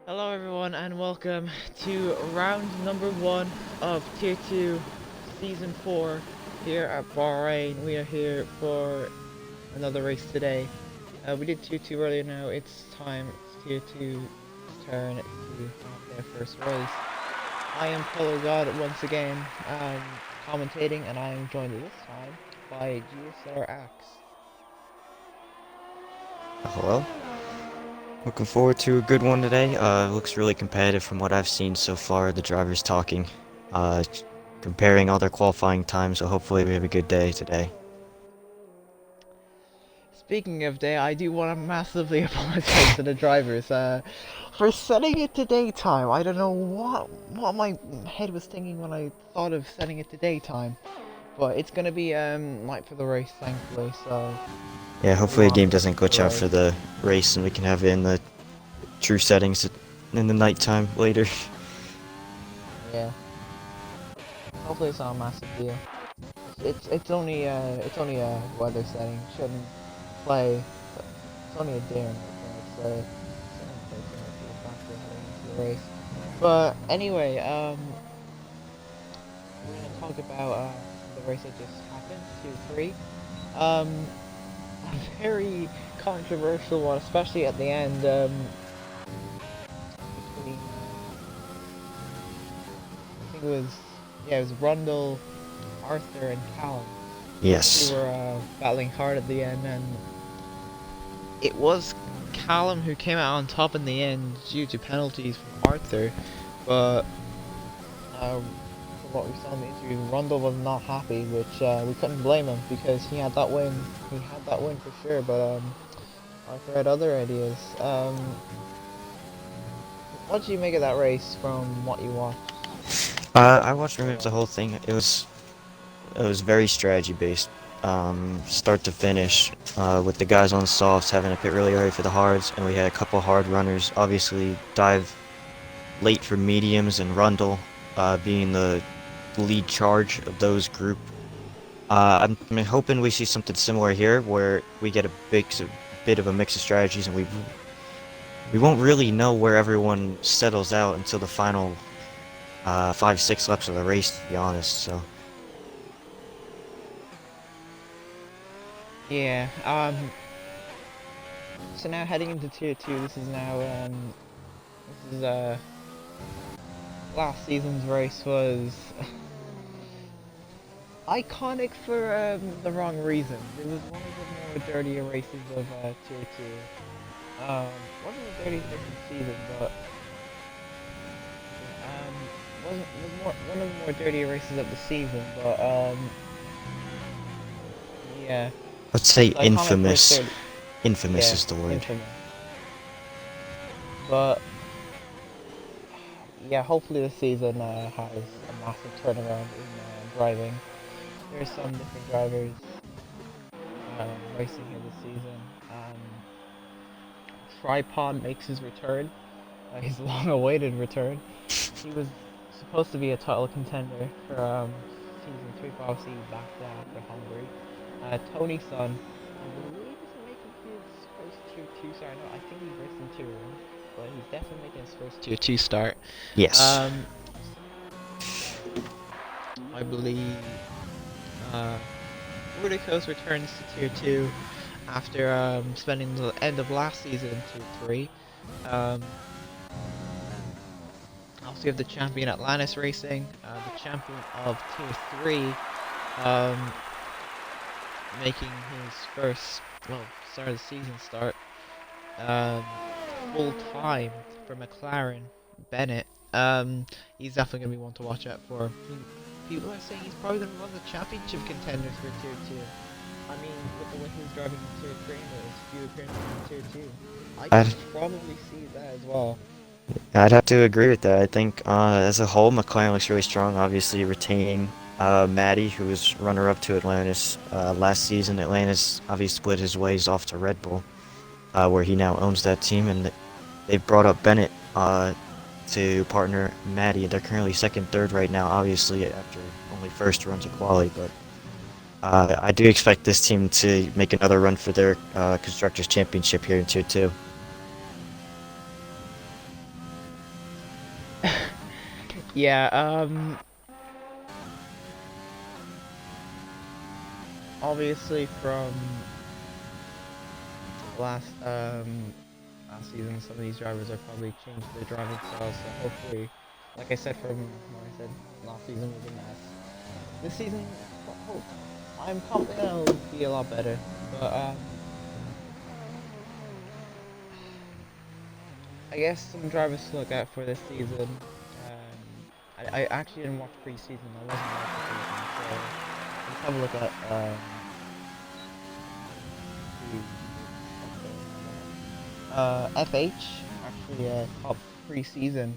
Hello everyone and welcome to round number 1 of Tier 2 Season 4 here at Bahrain. We are here for another race today. We did Tier 2 earlier. Now it's time, it's Tier 2's turn to have their first race. I am Color God once again, commentating, and I am joined this time by GSR Axe. Hello. Looking forward to a good one today. Looks really competitive from what I've seen so far. The drivers talking, uh, comparing all their qualifying times. So hopefully we have a good day today. Speaking of day, I do want to massively apologize to the drivers for setting it to daytime. I don't know what my head was thinking when I thought of setting it to daytime, but it's gonna be night for the race, thankfully. So Yeah, hopefully the everyone game gets doesn't to the glitch out race. for the race and we can have it in the true settings in the nighttime later. Yeah, hopefully it's not a massive deal. It's only a weather setting. Shouldn't play. It's only a day or so shouldn't play too much of a factor heading into the race. But anyway, we're gonna talk about the race that just happened, Tier 3. A very controversial one, especially at the end, between, I think it was, yeah, it was Rundle, Arthur, and Callum. Those two Yes. were battling hard at the end, and it was Callum who came out on top in the end due to penalties from Arthur, but from what we saw in the interview, Rundle was not happy, which we couldn't blame him because he had that win. He had that win for sure, but Arthur had other ideas. What did you make of that race from what you watched? I watched pretty much the whole thing. It was very strategy based, start to finish, with the guys on softs having to pit really early for the hards, and we had a couple hard runners. Obviously, dive late for mediums, and Rundle being the lead charge of those group. I'm hoping we see something similar here, where we get bit of a mix of strategies, and we won't really know where everyone settles out until the final 5-6 laps of the race, to be honest. So Yeah. So now heading into tier two, this is now this is last season's race was iconic for the wrong reason. It was one of the more dirtier races of tier two. Wasn't the dirtiest race of the season, but wasn't was more one of the more dirtier races of the season. But yeah, let's say it's iconic for its infamous. dirty. Infamous Yeah, is the word. infamous. But yeah, hopefully this season has a massive turnaround in driving. There's some different drivers racing here this season. Tripod makes his return, his long-awaited return. He was supposed to be a title contender for season 3, but obviously he backed out after Hungary. Tony's son, I believe, is making his first tier 2 start. No, I think he's racing tier 1, but he's definitely making his first tier 2 start. Yes. Um, I believe uh, Rudikos returns to tier 2 after spending the end of last season in tier 3. Um, also, you have the champion Atlantis Racing, the champion of tier 3, um, making his first, well, start of the season start, um, full time for McLaren, Bennett. He's definitely going to be one to watch out for. People are saying he's probably going to run the championship contenders for tier 2. I mean, with the way he's driving in tier 3 and his few appearances in tier 2, I I'd could probably see that as well. I'd have to agree with that. I think as a whole, McLaren looks really strong. Obviously, retaining Maddie, who was runner-up to Atlantis last season. Atlantis obviously split his ways off to Red Bull, where he now owns that team, and they've brought up Bennett to partner Maddie. They're currently second, third right now, obviously after only first runs of quali, but I do expect this team to make another run for their constructors championship here in Tier 2. Yeah, obviously from last season, some of these drivers are probably changed their driving styles. So hopefully, like I said from when I said last season was a mess, this season, I'm confident it'll be a lot better. But I guess some drivers to look at for this season. I actually didn't watch preseason. I wasn't watching preseason, so let's have a look at FH actually top preseason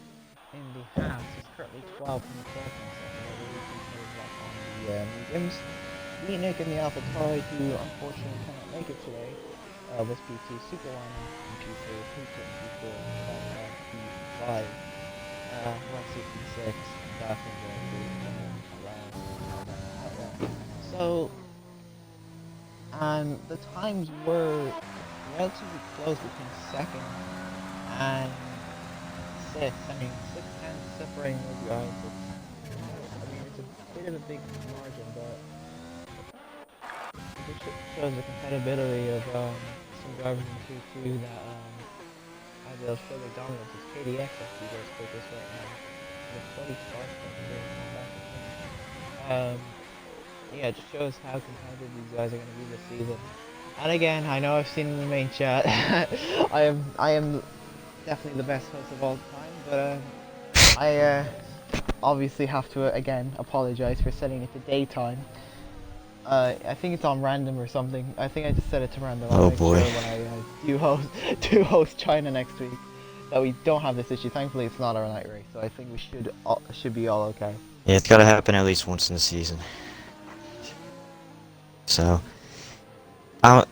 in the halves. He's currently 12th in the 12th second. I believe he's like on the mediums. Nick in the Alpha Tauri, who unfortunately cannot make it today, was P2 Superliner in P3, P2 and P4, P5, Rossi P6, and Daphne So, the times were relatively close between second and sixth. I mean, 6 tenths separating those guys. It's a bit of a big margin, but it just shows the compatibility of some drivers in 2-2 that they'll show their dominance. It's KDX actually goes quickest right now. With 40 starts, yeah, it just shows how competitive these guys are going to be this season. And again, I know I've seen in the main chat, I am definitely the best host of all time, but I obviously have to again apologize for setting it to daytime. I think it's on random or something. I think I just set it to random. I'll Oh make sure boy. when I do host China next week that we don't have this issue. Thankfully, it's not our night race, so I think we should be all okay. Yeah, it's gotta happen at least once in the season. So, uh,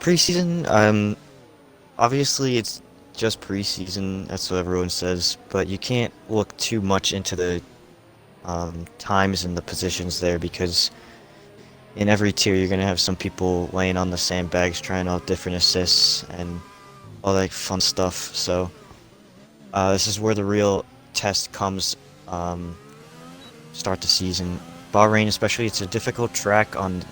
preseason, obviously it's just preseason, that's what everyone says, but you can't look too much into the times and the positions there because in every tier you're gonna have some people laying on the sandbags trying out different assists and all that fun stuff. So this is where the real test comes. Start the season. Bahrain, especially, it's a difficult track on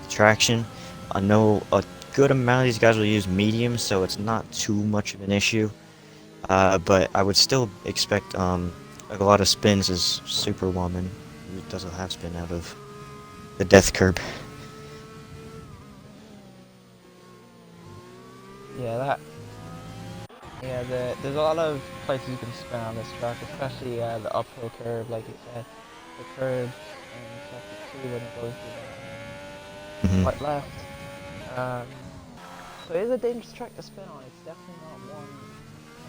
traction. I know a good amount of these guys will use medium, so it's not too much of an issue. But I would still expect a lot of spins as Superwoman, who does a half spin out of the death curb. Yeah, there's a lot of places you can spin on this track, especially the uphill curve, like you said, the curves and stuff too when it goes to Mhm. right left. Um, so it is a dangerous track to spin on. It's definitely not one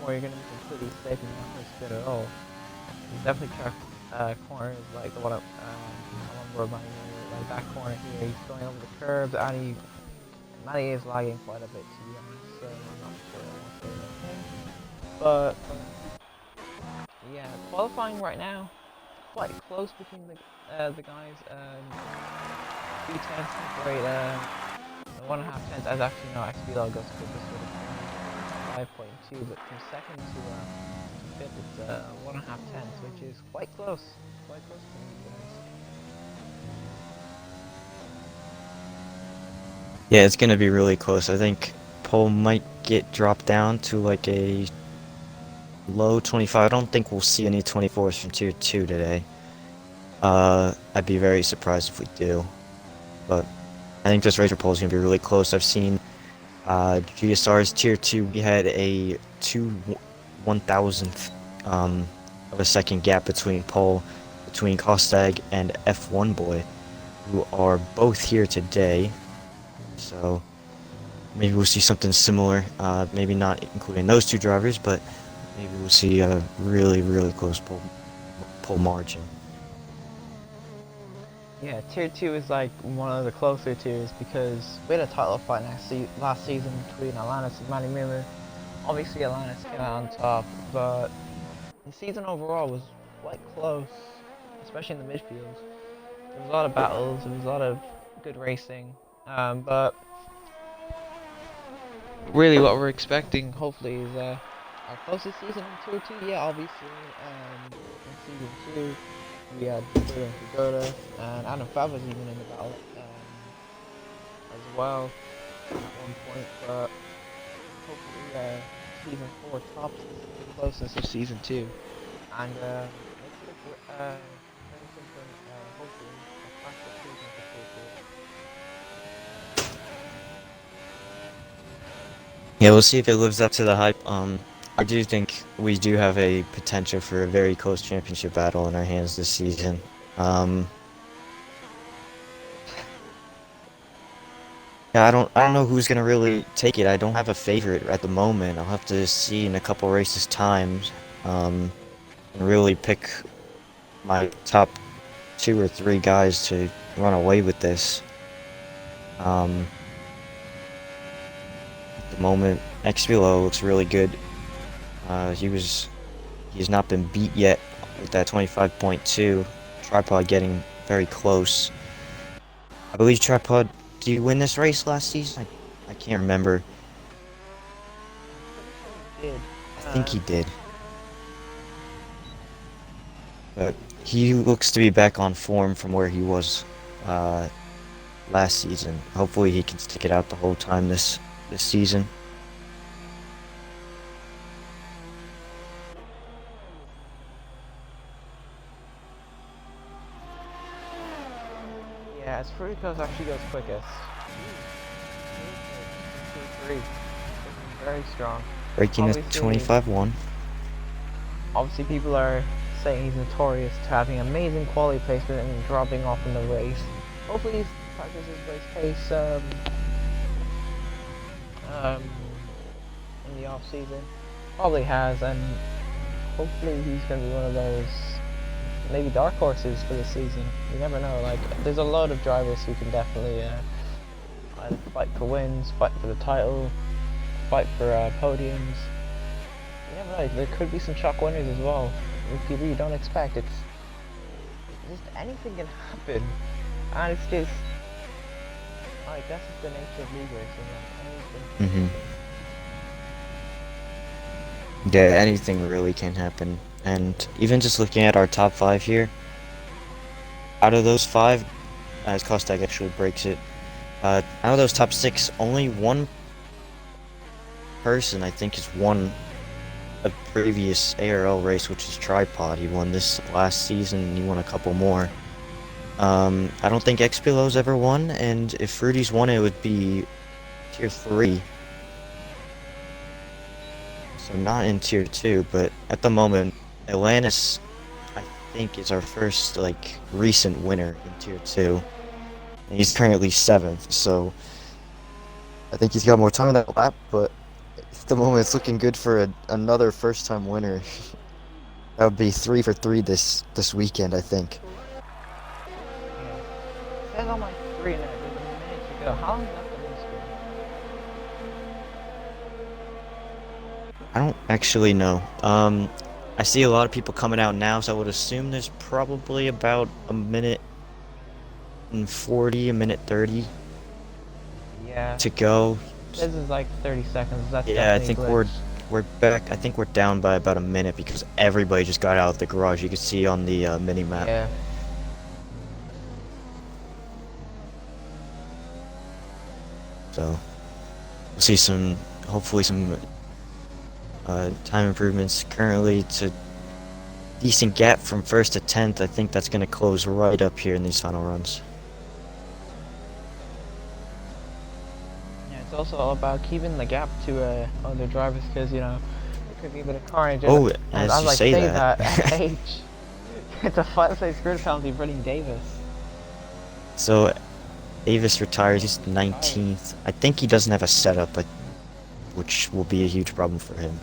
where you're going to be completely safe and not going to spin at all. There's definitely corners like the one up along where my back corner here. He's going over the curbs and Matty is lagging quite a bit to be honest, so I'm not sure I want to say anything. But yeah, qualifying right now, quite close between the guys. 2 tenths separate. 1.5 tenths. As actually no, XBL goes quickest with 5.2, but from second to fifth it's 1.5 tenths, which is quite close. Quite close to these guys. Yeah, it's gonna be really close. I think Pole might get dropped down to like a low 25. I don't think we'll see any 24s from tier 2 today. I'd be very surprised if we do. But I think this Razor Pole is gonna be really close. I've seen GSR's tier 2, we had a 1,000th of a second gap between Kostag and F1 Boy, who are both here today. So maybe we'll see something similar. Maybe not including those two drivers, but maybe we'll see a really, really close pole margin. Yeah, tier 2 is like one of the closer tiers because we had a title fight last season between Alanis and Manny Miller. Obviously Alanis came out on top, but the season overall was quite close, especially in the midfield. There was a lot of battles, there was a lot of good racing, but really what we're expecting hopefully is our closest season in Tier 2, yeah, obviously. In Season 2, we had Bruno and Pagoda, and Adam Fab was even in the battle as well at one point, but hopefully Season 4 tops the closeness of Season 2, and makes it very simple, hopefully a classic season for Tier 2. Yeah, we'll see if it lives up to the hype. I do think we do have a potential for a very close championship battle in our hands this season. Um, yeah, I don't know who's gonna really take it. I don't have a favorite at the moment. I'll have to see in a couple races times, and really pick my top 2 or 3 guys to run away with this. Um, at the moment, XBLO looks really good. He's not been beat yet with that 25.2. Tripod getting very close. I believe Tripod, did you win this race last season? I can't remember. I'm pretty sure he did. I think he did. But he looks to be back on form from where he was last season. Hopefully he can stick it out the whole time this season. Yeah, as Fruity Coast actually goes quickest. Tier 3. Very strong. Breaking the Obviously- 25-1. Obviously, people are saying he's notorious to having amazing quality placement and dropping off in the race. Hopefully, he's practiced his race pace in the off season. Probably has, and hopefully he's going to be one of those maybe dark horses for the season. You never know. Like, there's a lot of drivers who can definitely either fight for wins, fight for the title, fight for podiums. You never know. There could be some shock winners as well. People you don't expect. It's just anything can happen, and it's just like that's just the nature of league racing. Like, anything. Yeah, anything really can happen. And even just looking at our top 5 here, out of those 5, as Kostak actually breaks it, out of those top 6, only one person I think has won a previous ARL race, which is Tripod. He won this last season, and he won a couple more. I don't think XPLO's ever won, and if Fruity's won it would be Tier 3. So not in Tier 2, but at the moment, Atlantis, I think, is our first, like, recent winner in Tier 2. And he's currently 7th, so I think he's got more time on that lap, but at the moment it's looking good for another first-time winner. That would be 3 for 3 this weekend, I think. Yeah. It says on my screen that there's a minute to go. How long is left on the screen? I don't actually know. I see a lot of people coming out now, so I would assume there's probably about a minute and 40, a minute 30 Yeah. to go. This is like 30 seconds. That's Yeah, I definitely think a glitch. we're back. I think we're down by about a minute because everybody just got out of the garage. You can see on the mini map. Yeah. So we'll see some, hopefully some time improvements. Currently, it's a decent gap from 1st to 10th. I think that's going to close right up here in these final runs. Yeah, it's also all about keeping the gap to other drivers because, you know, there could be a bit of carnage. Oh, And as I you like say say that. at H. It's a 5-place grid penalty running Davis. So Davis retires. He's 19th. I think he doesn't have a setup, but which will be a huge problem for him.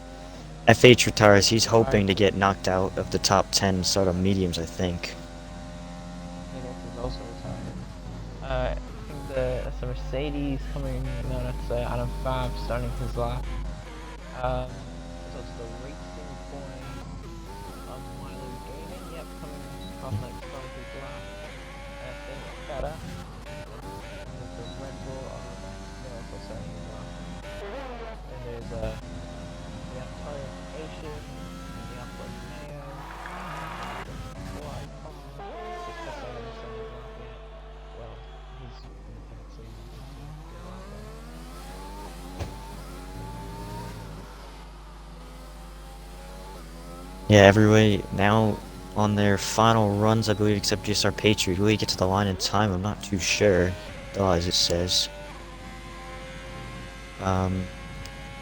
FH retires. He's hoping to get knocked out of the top 10 sort of mediums, I think. Davis is also retired. I think that's a Mercedes coming. No, that's Adam Fab starting his lap. So it's the racing point of Milo Gaming. Yep, coming off like starting his lap. Same with Feta. And there's the Red Bull they're also starting his lap. And there's the entire H Yeah, everybody now on their final runs, I believe, except just our Patriot. Will he get to the line in time? I'm not too sure. As it says. I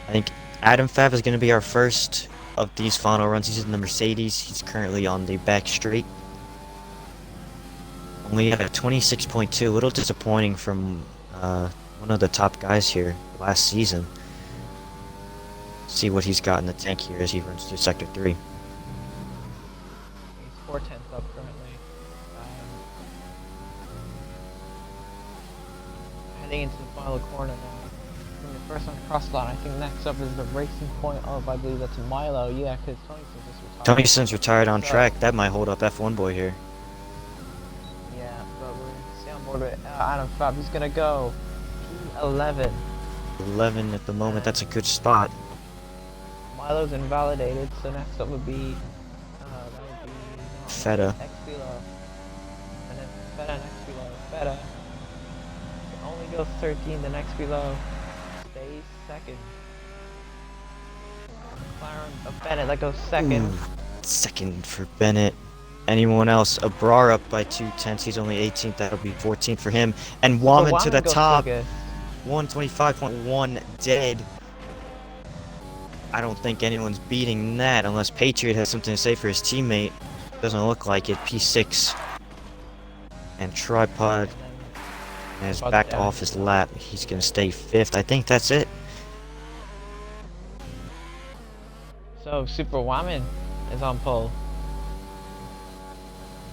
think Adam Fab is going to be our first of these final runs. He's in the Mercedes. He's currently on the back straight. Only at a 26.2. A little disappointing from one of the top guys here last season. See what he's got in the tank here as he runs through Sector 3. He's 4/10 up currently. Heading into the final corner now. From the first one cross line, I think next up is the racing point of, I believe that's Milo. Yeah, because Tonyson just retired. Tonyson's retired on So, track. That might hold up F1 boy here. yeah, but we're going to stay on board with Adam Fab. He's going to go P11. 11 at the moment. That's a good spot. Milo's invalidated, so next up would be Feta. X below. And then Feta next below. Feta only goes 13, the next below stays second. McLaren of Bennett that goes second. Ooh, second for Bennett. Anyone else? Abrar up by 2/10. He's only 18th. That'll be 14th for him. And Waman to the goes top. quickest. 125.1 dead. I don't think anyone's beating that unless Patriot has something to say for his teammate. Doesn't look like it. P6. And Tripod has backed off his lap. He's going to stay 5th. I think that's it. So Super Waman is on pole.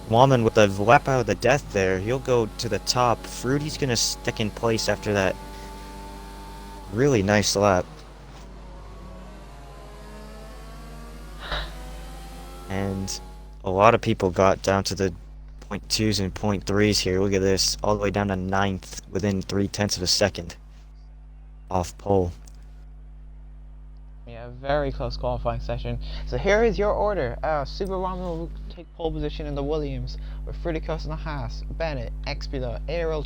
Waman with the lap out of the death there. He'll go to the top. Fruity's going to stick in place after that really nice lap. And a lot of people got down to the .2s and .3s here. Look at this. All the way down to 9th within 0.3 of a second. Off pole. Yeah, very close qualifying session. So here is your order. Super Waman will take pole position in the Williams with Fruity Coast and the Haas, Bennett, Expula, ARL,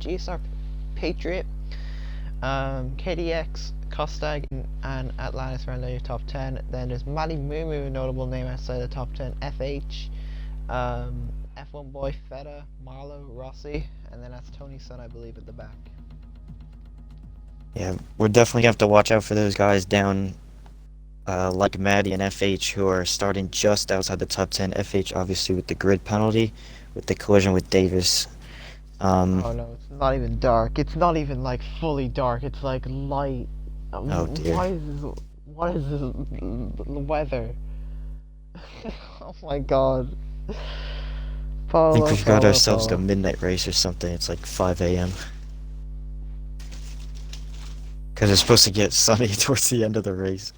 GSR Patriot, KDX, Costag, and Atlantis around your top 10. Then there's Matty Moo, a notable name outside the top 10. FH, F1 Boy, Feta, Marlo, Rossi, and then that's Tony's son, I believe, at the back. Yeah, we're definitely gonna have to watch out for those guys down like Maddie and FH who are starting just outside the top 10. FH obviously with the grid penalty, with the collision with Davis. Oh no, it's not even dark. It's not even like fully dark. It's like light. Oh dear. What is this weather? Oh my god. I think we've got ourselves a midnight race or something. It's like 5 a.m. Because it's supposed to get sunny towards the end of the race.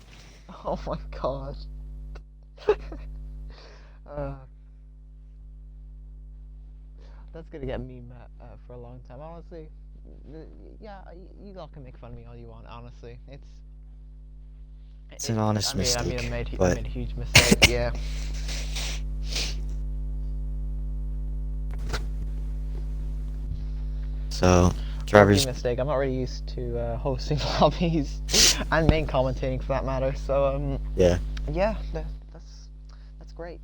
Oh my god. That's gonna get me mad for a long time. Honestly, yeah, you all can make fun of me all you want. Honestly, It's an honest mistake. I made a huge mistake. Yeah. So, drivers. Mistake. I'm not really used to hosting lobbies and main commentating for that matter. So Yeah. Yeah, that's great.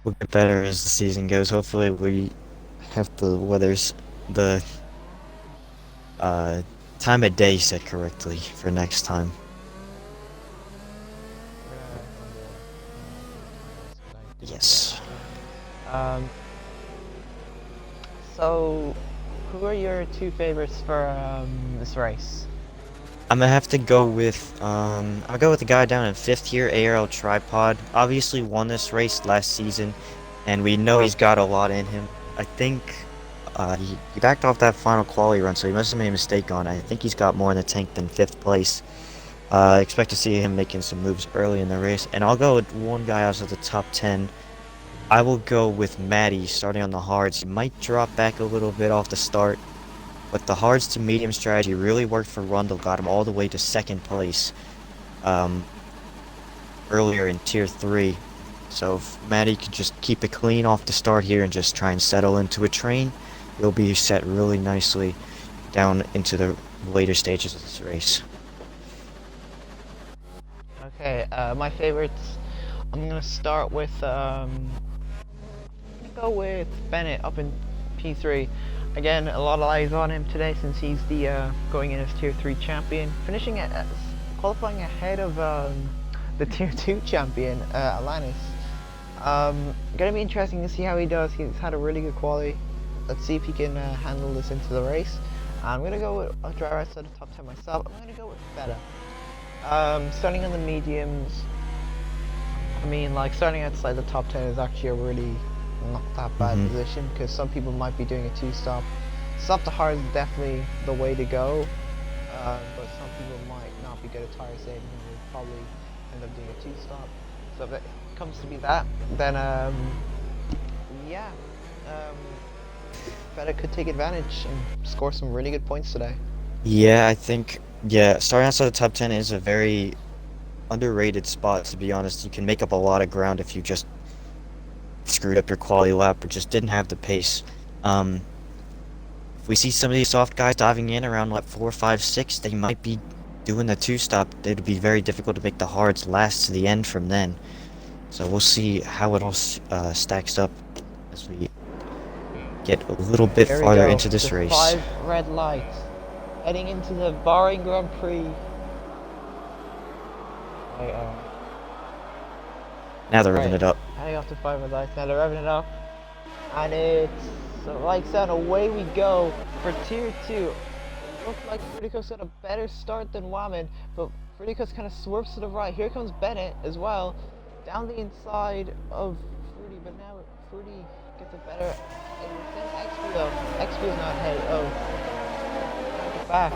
We'll get better as the season goes. Hopefully, we have the time of day set correctly for next time. Yes. So, who are your two favorites for this race? I'm gonna have to go with I'll go with the guy down in 5th here, ARL Tripod. Obviously won this race last season, and we know he's got a lot in him. I think he backed off that final quali run, so he must have made a mistake on it. I think he's got more in the tank than 5th place. I expect to see him making some moves early in the race, and I'll go with one guy out of the top 10. I will go with Matty starting on the hards. He might drop back a little bit off the start, but the hards to medium strategy really worked for Rundle, got him all the way to 2nd place earlier in Tier 3. So if Matty could just keep it clean off the start here and just try and settle into a train, he'll be set really nicely down into the later stages of this race. Okay, my favorites I'm gonna start with go with Bennett up in P3. Again, a lot of eyes on him today since he's the going in as Tier 3 champion, finishing at qualifying ahead of the Tier 2 champion, Alanis. Gonna be interesting to see how he does. He's had a really good quality. Let's see if he can handle this into the race. I'm gonna go with a driver outside the top 10 myself. I'm gonna go with Feta. Starting on the mediums. I mean, like, starting outside the top 10 is actually a really not that bad position, because some people might be doing a two-stop. Stop to hard is definitely the way to go, but some people might not be good at tire saving and will probably end up doing a two-stop. So if it comes to be that, then yeah, Feta could take advantage and score some really good points today. Yeah, I think, yeah, starting outside the top 10 is a very underrated spot, to be honest. You can make up a lot of ground if you just screwed up your quality lap or just didn't have the pace. If we see some of these soft guys diving in around lap 4, 5, 6, they might be doing the two-stop. It'd be very difficult to make the hards last to the end from then. So we'll see how it all stacks up as we get a little bit Here we farther go. into this The race. 5 red lights heading into the Bahrain Grand Prix. Now they're revving it up. Heading off to 5 red lights. Now they're revving it up, and it's lights out. Away we go for Tier 2. Looks like Fruitico's got a better start than Waman, but Fruitico's kind of swerves to the right. Here comes Bennett as well, down the inside of Fruity, but now Fruity gets a better. Xpio's not ahead. Oh, back.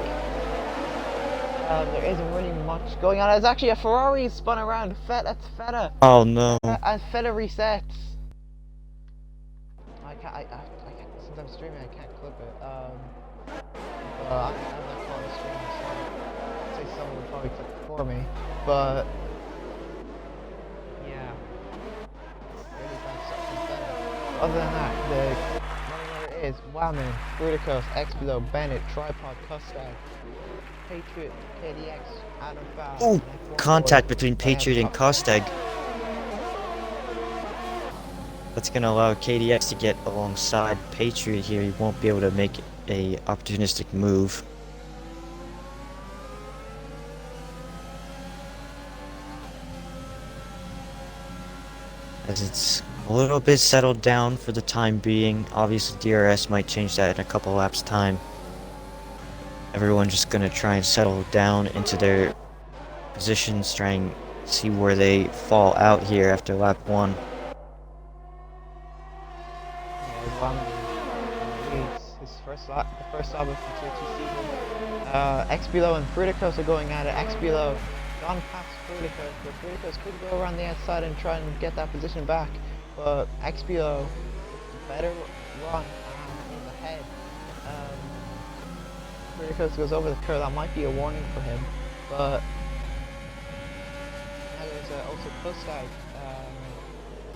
There isn't really much going on. It's actually a Ferrari spun around. That's Feta. Oh no. And Feta resets. I can't, since I'm streaming, I can't clip it. I'm not calling streaming, so I'd say someone would probably clip it for me. But yeah, really bad stuff from Feta. Other than that, the running order is Waman, Fruticos, Expilo, Bennett, Tripod, Custag, Patriot, KDX, Adam Fowl. Oh, contact between Patriot and Kosteg. That's gonna allow KDX to get alongside Patriot here. He won't be able to make a opportunistic move. As it's a little bit settled down for the time being. Obviously DRS might change that in a couple laps time. Everyone's just gonna try and settle down into their positions, try and see where they fall out here after lap 1. His first lap, the first lap of the Tier 2 season. Expilo and Fruticos are going at it. Expilo gone past Fruticos, but Fruticos could go around the outside and try and get that position back. But Expilo with the better run and is ahead. Fruticos goes over the curve. That might be a warning for him. But now there's also Kustag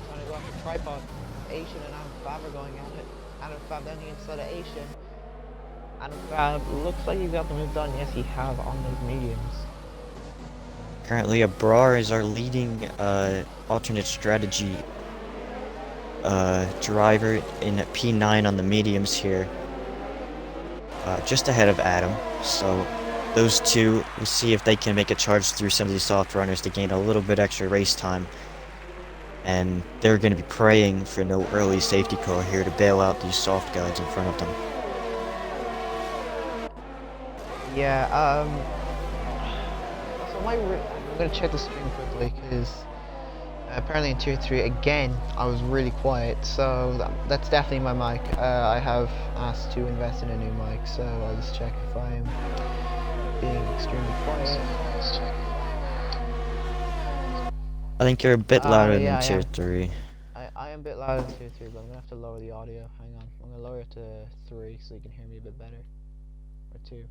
trying to go after Tripod. Asian and Adam Fab are going at it. Adam Fab down the inside of Asian. Adam Fab looks like he's got the move done. Yes, he has on those mediums. Currently, Abrar is our leading alternate strategy driver in P9 on the mediums here. Just ahead of Adam. So those two, we'll see if they can make a charge through some of these soft runners to gain a little bit extra race time. And they're going to be praying for no early safety car here to bail out these soft guys in front of them. Yeah, so I'm going to check the screen quickly, because apparently in Tier 3, again, I was really quiet, so that's definitely my mic. I have asked to invest in a new mic, so I'll just check if I'm being extremely quiet. I think you're a bit louder yeah, than Tier 3. I am a bit louder than Tier 3, but I'm going to have to lower the audio. Hang on, I'm going to lower it to 3 so you can hear me a bit better. Or 2.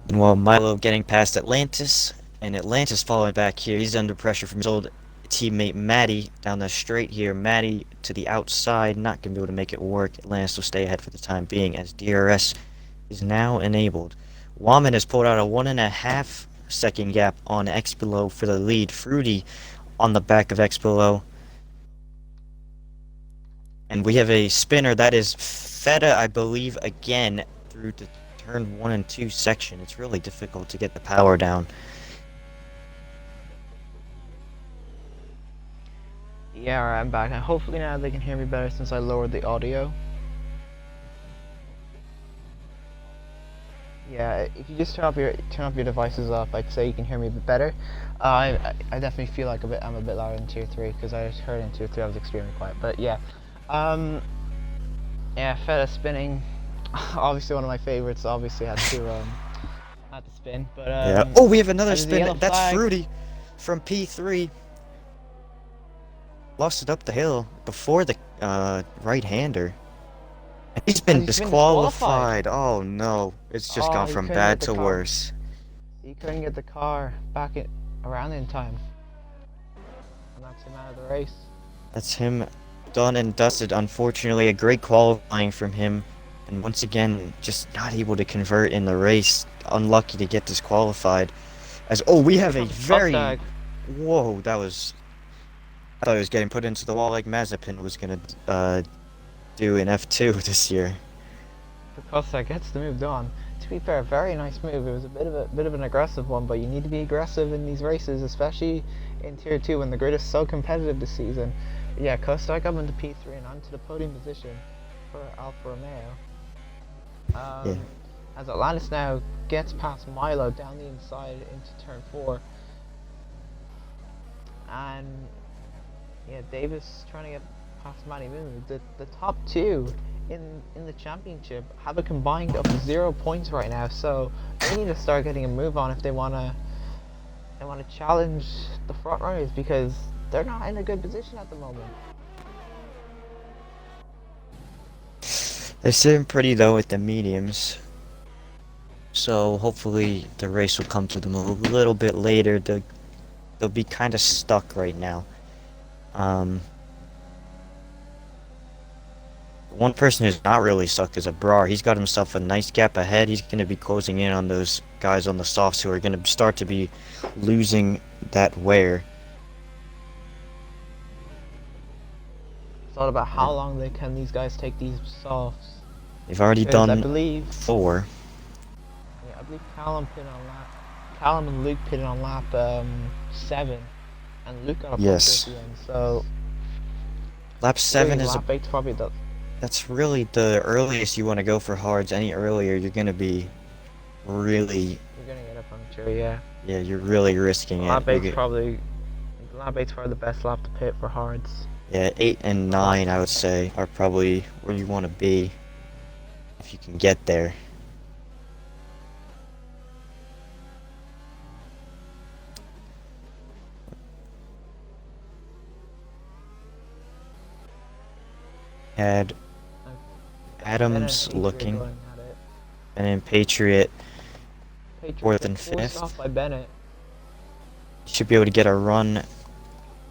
Meanwhile, Milo getting past Atlantis, and Atlantis following back here. He's under pressure from his old teammate Maddie down the straight here. Maddie to the outside, not going to be able to make it work. Atlantis will stay ahead for the time being as DRS is now enabled. Waman has pulled out a 1.5 second gap on Expolo for the lead. Fruity on the back of Expolo. And we have a spinner that is Feta, I believe, again through to turn 1 and 2 section. It's really difficult to get the power down. Yeah, alright, I'm back. And hopefully now they can hear me better since I lowered the audio. Yeah, if you just turn off your devices off, I'd say you can hear me a bit better. I definitely feel like I'm a bit louder in tier 3 because I just heard in tier 3 I was extremely quiet. But yeah, yeah, Feta spinning, obviously one of my favorites. Obviously had to spin, but Yeah. Oh, we have another and there's the spin. yellow That's flag. Fruity from P3. Lost it up the hill before the right-hander. He's been Has he been disqualified? disqualified. Oh no. It's just Oh, gone he from couldn't get bad the to car. worse. He couldn't get the car back around in time, and that's him out of the race. That's him done and dusted. Unfortunately, a great qualifying from him. And once again, just not able to convert in the race. Unlucky to get disqualified. As we have Here a comes very Kostag. whoa, that was I thought he was getting put into the wall like Mazepin was gonna do in F2 this year. Kostag gets the move done. To be fair, very nice move. It was a bit of an aggressive one, but you need to be aggressive in these races, especially in Tier 2 when the grid is so competitive this season. But yeah, Kostag up into P3 and onto the podium position for Alfa Romeo. Yeah. As Atlantis now gets past Milo down the inside into turn 4. And yeah, Davis trying to get past Matty Moon. The top two in the championship have a combined of 0 points right now, so they need to start getting a move on if they wanna challenge the front runners because they're not in a good position at the moment. They're sitting pretty low with the mediums. So hopefully the race will come to them a little bit later. They'll be kind of stuck right now. One person who's not really stuck is Abrar. He's got himself a nice gap ahead. He's going to be closing in on those guys on the softs who are going to start to be losing that wear. It's all about how long these guys take these softs. They've already Because done I believe 4. I believe Callum and Luke pitted on lap 7, and Luke got a Yes. puncher at the end. So Lap 7 is lap 8's probably the that's really the earliest you want to go for hards. Any earlier, you're going to be really, you're gonna get a puncture, yeah. yeah, you're really risking it. Lap You're 8's probably the best lap to pit for hards. Yeah, 8 and 9, I would say, are probably where you want to be if you can get there. Had Adams looking, and then Patriot fourth and fifth. Off by Bennett. Should be able to get a run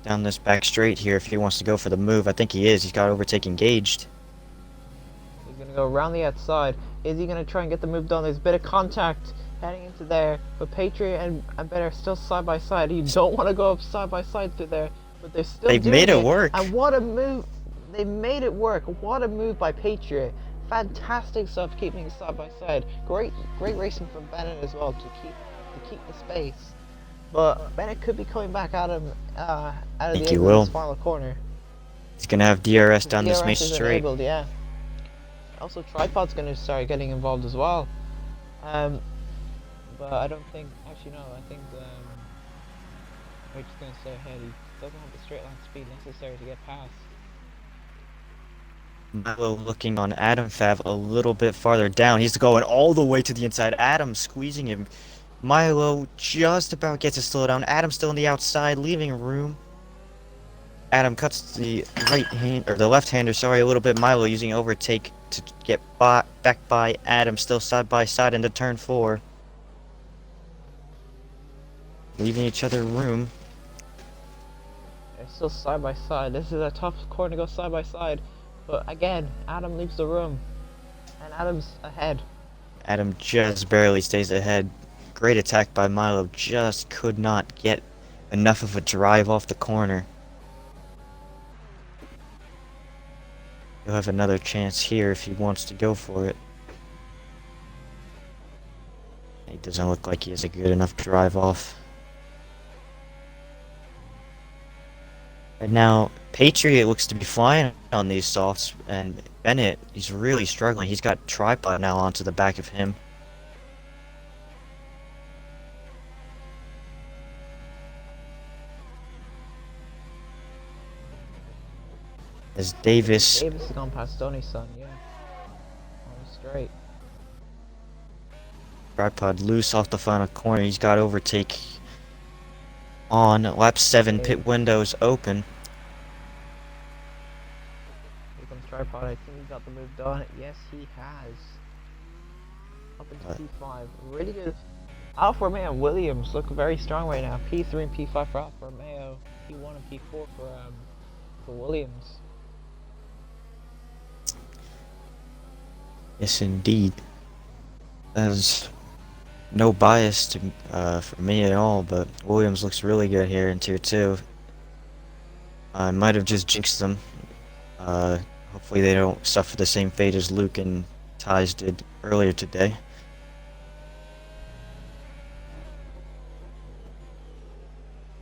down this back straight here if he wants to go for the move. I think he is. He's got overtake engaged. He's gonna go around the outside. Is he gonna try and get the move done? There's a bit of contact heading into there, but Patriot and Bennett are still side by side. You don't want to go up side by side through there, but they're still They've doing made it work. And what a move! They made it work. What a move by Patriot. Fantastic stuff, keeping side by side. Great racing from Bennett as well to keep the space. But Bennett could be coming back out of the Think he exit will. of this final corner. He's gonna have DRS down this main DRS is straight. enabled, yeah. Also, Tripod's going to start getting involved as well. But I don't think, actually no, I think we're just going to stay ahead. He doesn't have the straight line speed necessary to get past. Milo looking on Adam Fav a little bit farther down. He's going all the way to the inside. Adam squeezing him. Milo just about gets a slowdown. Adam still on the outside, leaving room. Adam cuts the the left-hander, sorry, a little bit. Milo using overtake to get back by Adam, still side by side into turn 4. Leaving each other room. They're still side by side. This is a tough corner to go side by side. But again, Adam leaves the room. And Adam's ahead. Adam just barely stays ahead. great attack by Milo, just could not get enough of a drive off the corner. He'll have another chance here if he wants to go for it. It doesn't look like he has a good enough drive off. And now, Patriot looks to be flying on these softs, and Bennett, he's really struggling. He's got tripod now onto the back of him. As Davis Davis has gone past Stoney's son, yeah. Almost straight. tripod loose off the final corner. He's got overtake on lap 7. Pit windows open. Here comes Tripod. I think he got the move done. Yes, he has. Up into P5. Really good. Alfa Romeo and Williams look very strong right now. P3 and P5 for Alfa Romeo. P1 and P4 for Williams. Yes, indeed. There's no bias to for me at all, but Williams looks really good here in Tier 2. I might have just jinxed them. Hopefully they don't suffer the same fate as Luke and Ties did earlier today.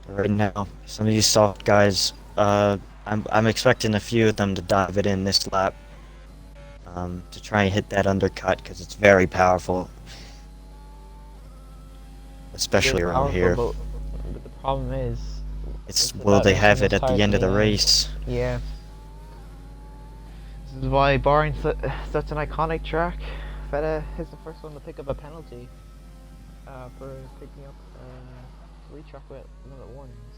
Right now, some of these soft guys, I'm expecting a few of them to dive it in this lap. To try and hit that undercut, because it's very powerful. Especially around here. But the problem is... It's will they have it at the end of the race? Yeah. This is why Bahrain's such an iconic track. Feta is the first one to pick up a penalty for picking up retrack with limit warnings.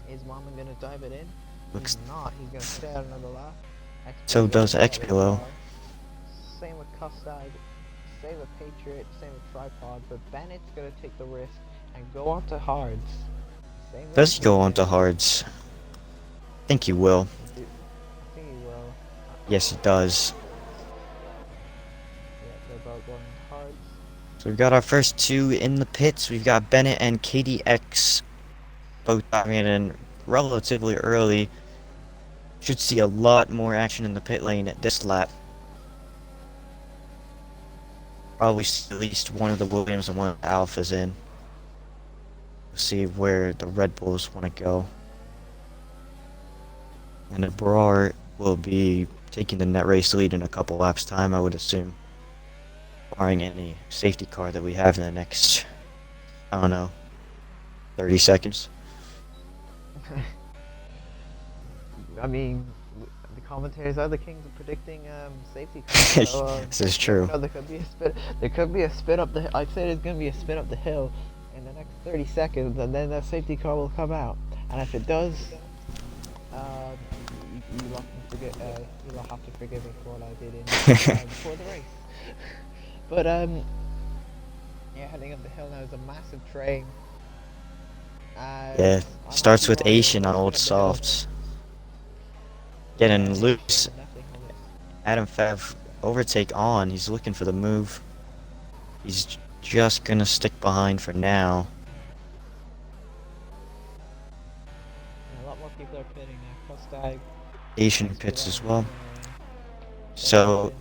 Is Mama gonna dive it in? Looks He's not. He's gonna stay out another lap. so does Expilo. Same with Custag. Same with Patriot. Same with Tripod. But Bennett's gonna take the risk and go on to hards. Same Does he with go on to hards? I think he will. I think he will. Yes, he does. Yeah, they're both going hards. So we've got our first two in the pits. We've got Bennett and KDX both diving in relatively early. Should see a lot more action in the pit lane at this lap. Probably see at least one of the Williams and one of the Alphas in. We'll see where the Red Bulls want to go. And the Brar will be taking the net race lead in a couple laps time, I would assume. Barring any safety car that we have in the next, I don't know, 30 seconds. I mean, the commentators are the kings of predicting safety cars. So, This is true. there could be a spin. There could be a spin up the. I'd say there's gonna be a spin up the hill in the next 30 seconds, and then that safety car will come out. And if it does, you'll have to forgive me for what I did in before the race. But yeah, heading up the hill now is a massive train. Yeah, starts with Asian on old softs. Getting loose. Adam Fev overtake on. He's looking for the move. He's just gonna stick behind for now. A lot more people are pitting now. Costag. Asian pits as well. So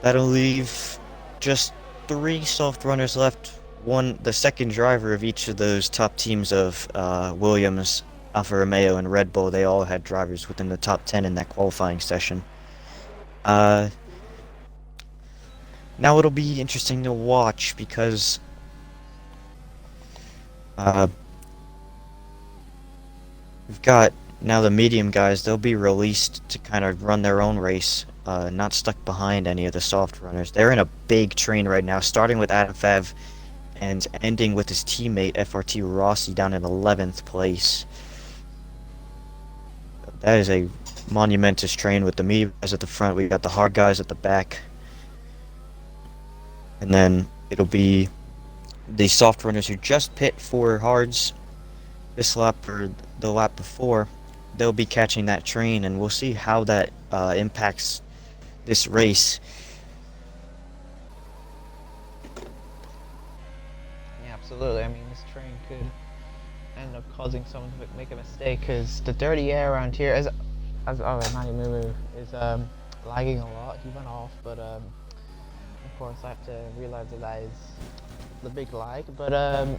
that'll leave just 3 soft runners left. The second driver of each of those top teams of Williams, Alfa Romeo, and Red Bull. They all had drivers within the top 10 in that qualifying session. Now it'll be interesting to watch because we've got now the medium guys. They'll be released to kind of run their own race, not stuck behind any of the soft runners. They're in a big train right now, starting with Adam Fev and ending with his teammate FRT Rossi down in 11th place. That is a monumentous train with the medium guys at the front. We've got the hard guys at the back. And then it'll be the soft runners who just pit for hards this lap or the lap before. They'll be catching that train, and we'll see how that impacts this race. absolutely. I mean, this train could end up causing someone to make a mistake because the dirty air around here is, as oh, Manny Moo is lagging a lot. He went off, but of course I have to realize that is the big lag. But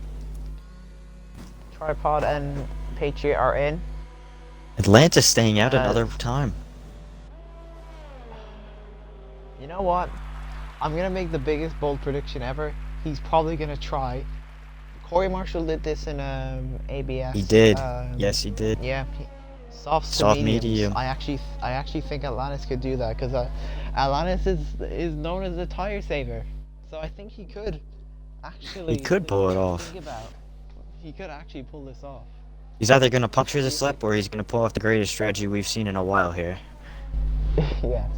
Tripod and Patriot are in. Atlanta's staying out another time. You know what? I'm gonna make the biggest bold prediction ever. He's probably gonna try. Corey Marshall did this in ABS. He did. Yes, he did. Yeah, soft to Soft mediums. medium. I actually think Atlantis could do that because Atlantis is known as a tire saver. So I think he could actually. He could pull it off. He could actually pull this off. He's either gonna puncture the slip or he's gonna pull off the greatest strategy we've seen in a while here. Yes,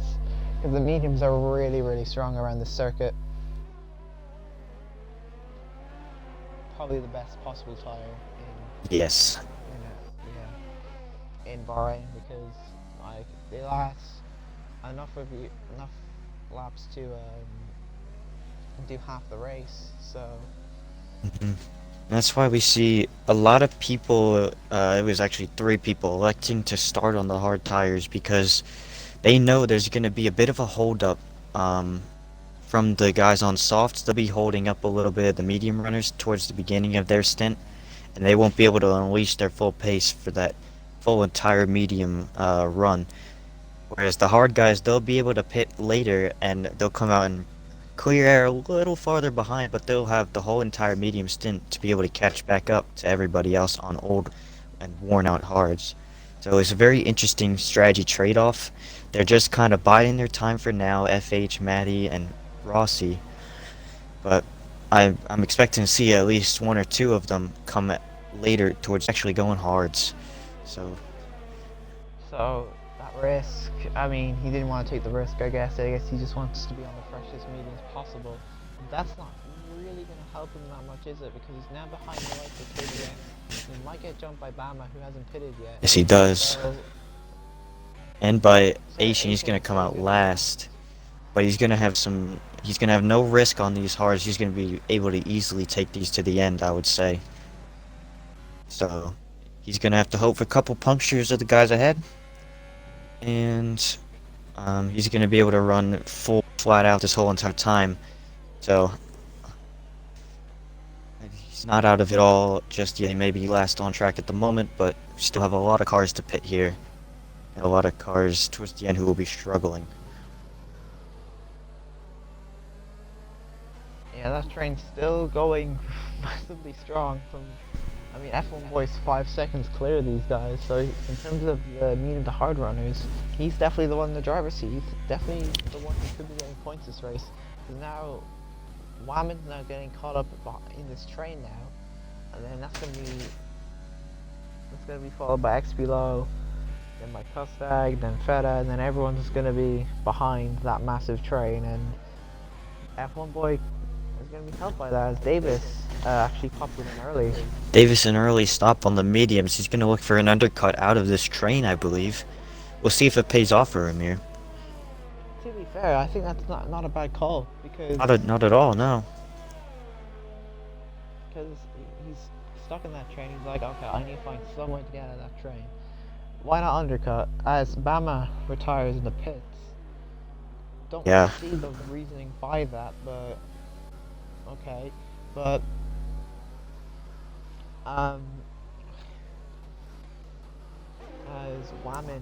because the mediums are really strong around the circuit. Probably the best possible tire Yes. in Bahrain because like they last enough laps to do half the race. So That's why we see a lot of people, it was actually 3 people, electing to start on the hard tires because they know there's going to be a bit of a hold-up from the guys on softs. They'll be holding up a little bit the medium runners towards the beginning of their stint, and they won't be able to unleash their full pace for that full entire medium run. Whereas the hard guys, they'll be able to pit later, and they'll come out and clear air a little farther behind, but they'll have the whole entire medium stint to be able to catch back up to everybody else on old and worn out hards. So it's a very interesting strategy trade-off. They're just kind of biding their time for now, FH, Matty, and Rossi. But I'm expecting to see at least 1 or 2 of them come later towards actually going hards. So that risk, I mean, he didn't want to take the risk, I guess. He just wants to be on the freshest mediums possible. That's not really going to help him that much, is it? Because he's now behind the likes of KDM. He might get jumped by Bama, who hasn't pitted yet. yes, he does. So, And by Asian, he's going to come out last. But he's going to have no risk on these hards. He's going to be able to easily take these to the end, I would say. So he's going to have to hope for a couple punctures of the guys ahead. And he's going to be able to run full flat out this whole entire time. So he's not out of it all just yet. He may be last on track at the moment, but we still have a lot of cars to pit here. And a lot of cars towards the end who will be struggling. yeah, that train's still going massively strong. I mean, F1 Boy's 5 seconds clear of these guys, so in terms of the medium to hard runners, he's definitely the one in the driver's seat. He's definitely the one who could be getting points this race. Because now, Wammen's now getting caught up in this train now, and then that's gonna be followed by XBLO, then by Custag, then Feta, and then everyone's gonna be behind that massive train, and F1 Boy is going to be helped by that as Davis actually popped in early. Davis an early stop on the mediums. He's going to look for an undercut out of this train, I believe. We'll see if it pays off for him here. To be fair, I think that's not a bad call because Not at all, no. Because he's stuck in that train. He's like, okay, I need to find some way to get out of that train. Why not undercut? As Bama retires in the pits. Don't see the reasoning by that, but okay. But as Wammen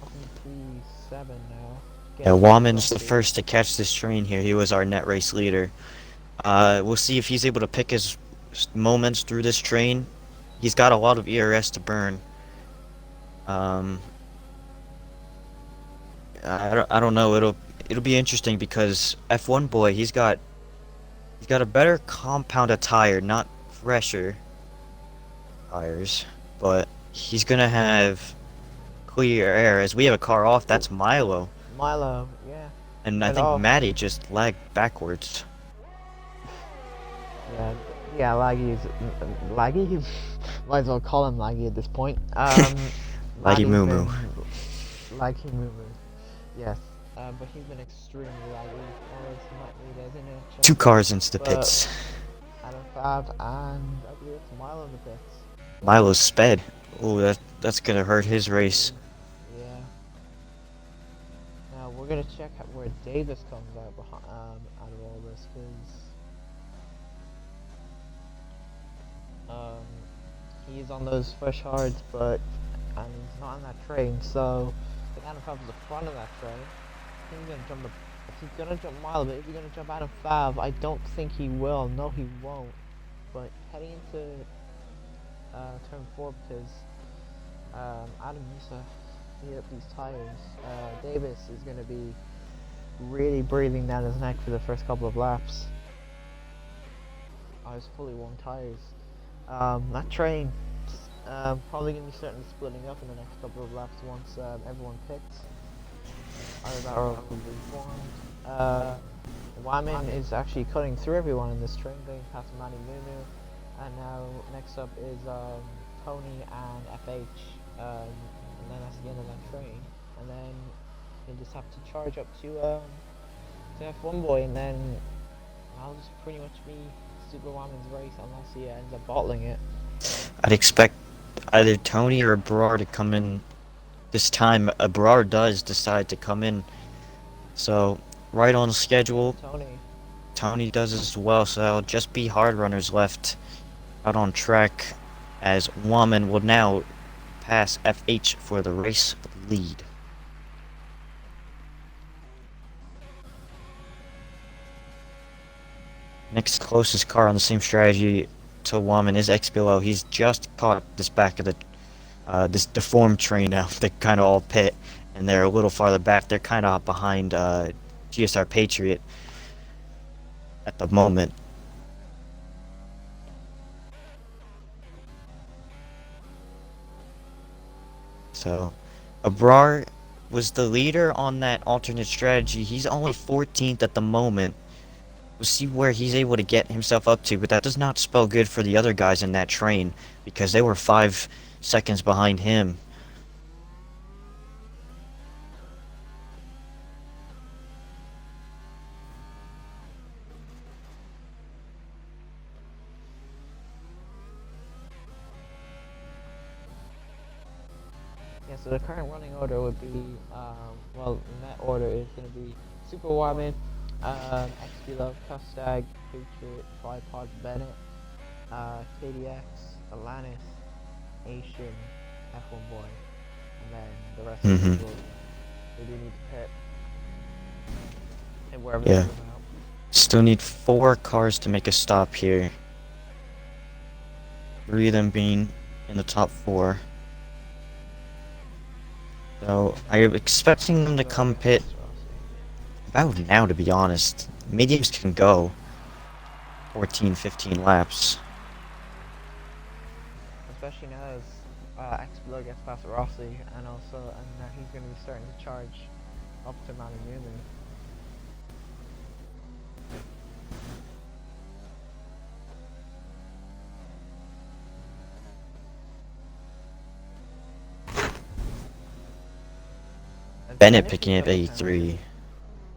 up in P7 now. Yeah, Wammen's the first to catch this train here. He was our net race leader. We'll see if he's able to pick his moments through this train. He's got a lot of ERS to burn. I don't know. It'll be interesting because F1 Boy, he's got a better compound of tire, not fresher tires, but he's gonna have clear air. As we have a car off, that's Milo. Milo, yeah. And I think Matty just lagged backwards. Yeah, Laggy is Laggy. Might as well call him Laggy at this point. Laggy Moo Moo. Laggy Moo Moo. Yes, but he's been extremely laggy. Always might need as in a 2 cars into the pits. Adam Fab, and I believe it's Milo in the pits. Milo's sped. Oh, that's gonna hurt his race. Yeah. Now we're gonna check where Davis comes out out of all this, because um, he's on those fresh hards, but and he's not on that train. So I think Adam Fab is the front of that train. I think he's gonna jump the. If he's gonna jump Milo, but if he's gonna jump Adam Fab, I don't think he will. No, he won't. But heading into turn 4, because Adam needs to heat up these tires. Davis is going to be really breathing down his neck for the first couple of laps. His fully warm tires. That train probably going to be starting splitting up in the next couple of laps once everyone picks. Either that or will be formed. Wyman is actually cutting through everyone in this train, going past Manny Nunu. And now next up is Tony and FH. And then that's the end of that train. And then you'll just have to charge up to F1 Boy, and then that'll just pretty much be Superwoman's race unless he ends up bottling it. I'd expect either Tony or Berard to come in this time. Berard does decide to come in, so right on schedule. Tony does as well, so that'll just be hard runners left out on track, as Woman will now pass FH for the race lead. Next closest car on the same strategy to Woman is XBLO. He's just caught this back of the this deformed train now. They kind of all pit, and they're a little farther back. They're kind of behind GSR Patriot at the moment. So, Abrar was the leader on that alternate strategy. He's only 14th at the moment. We'll see where he's able to get himself up to, but that does not spell good for the other guys in that train, because they were 5 seconds behind him. Yeah, so the current running order would be, well, in that order is going to be Superwoman, XP Custag, Patriot, Tripod, Bennett, KDX, Alanis, Asian, F1 Boy, and then the rest of the people, they do need to pit, and wherever they come out. Still need 4 cars to make a stop here. 3 of them being in the top 4. So, I'm expecting them to come pit about now, to be honest. Mediums can go 14, 15 laps. Especially now as X-Blood gets past Rossi, and now he's going to be starting to charge up to Manny Newman. Bennett picking up 83.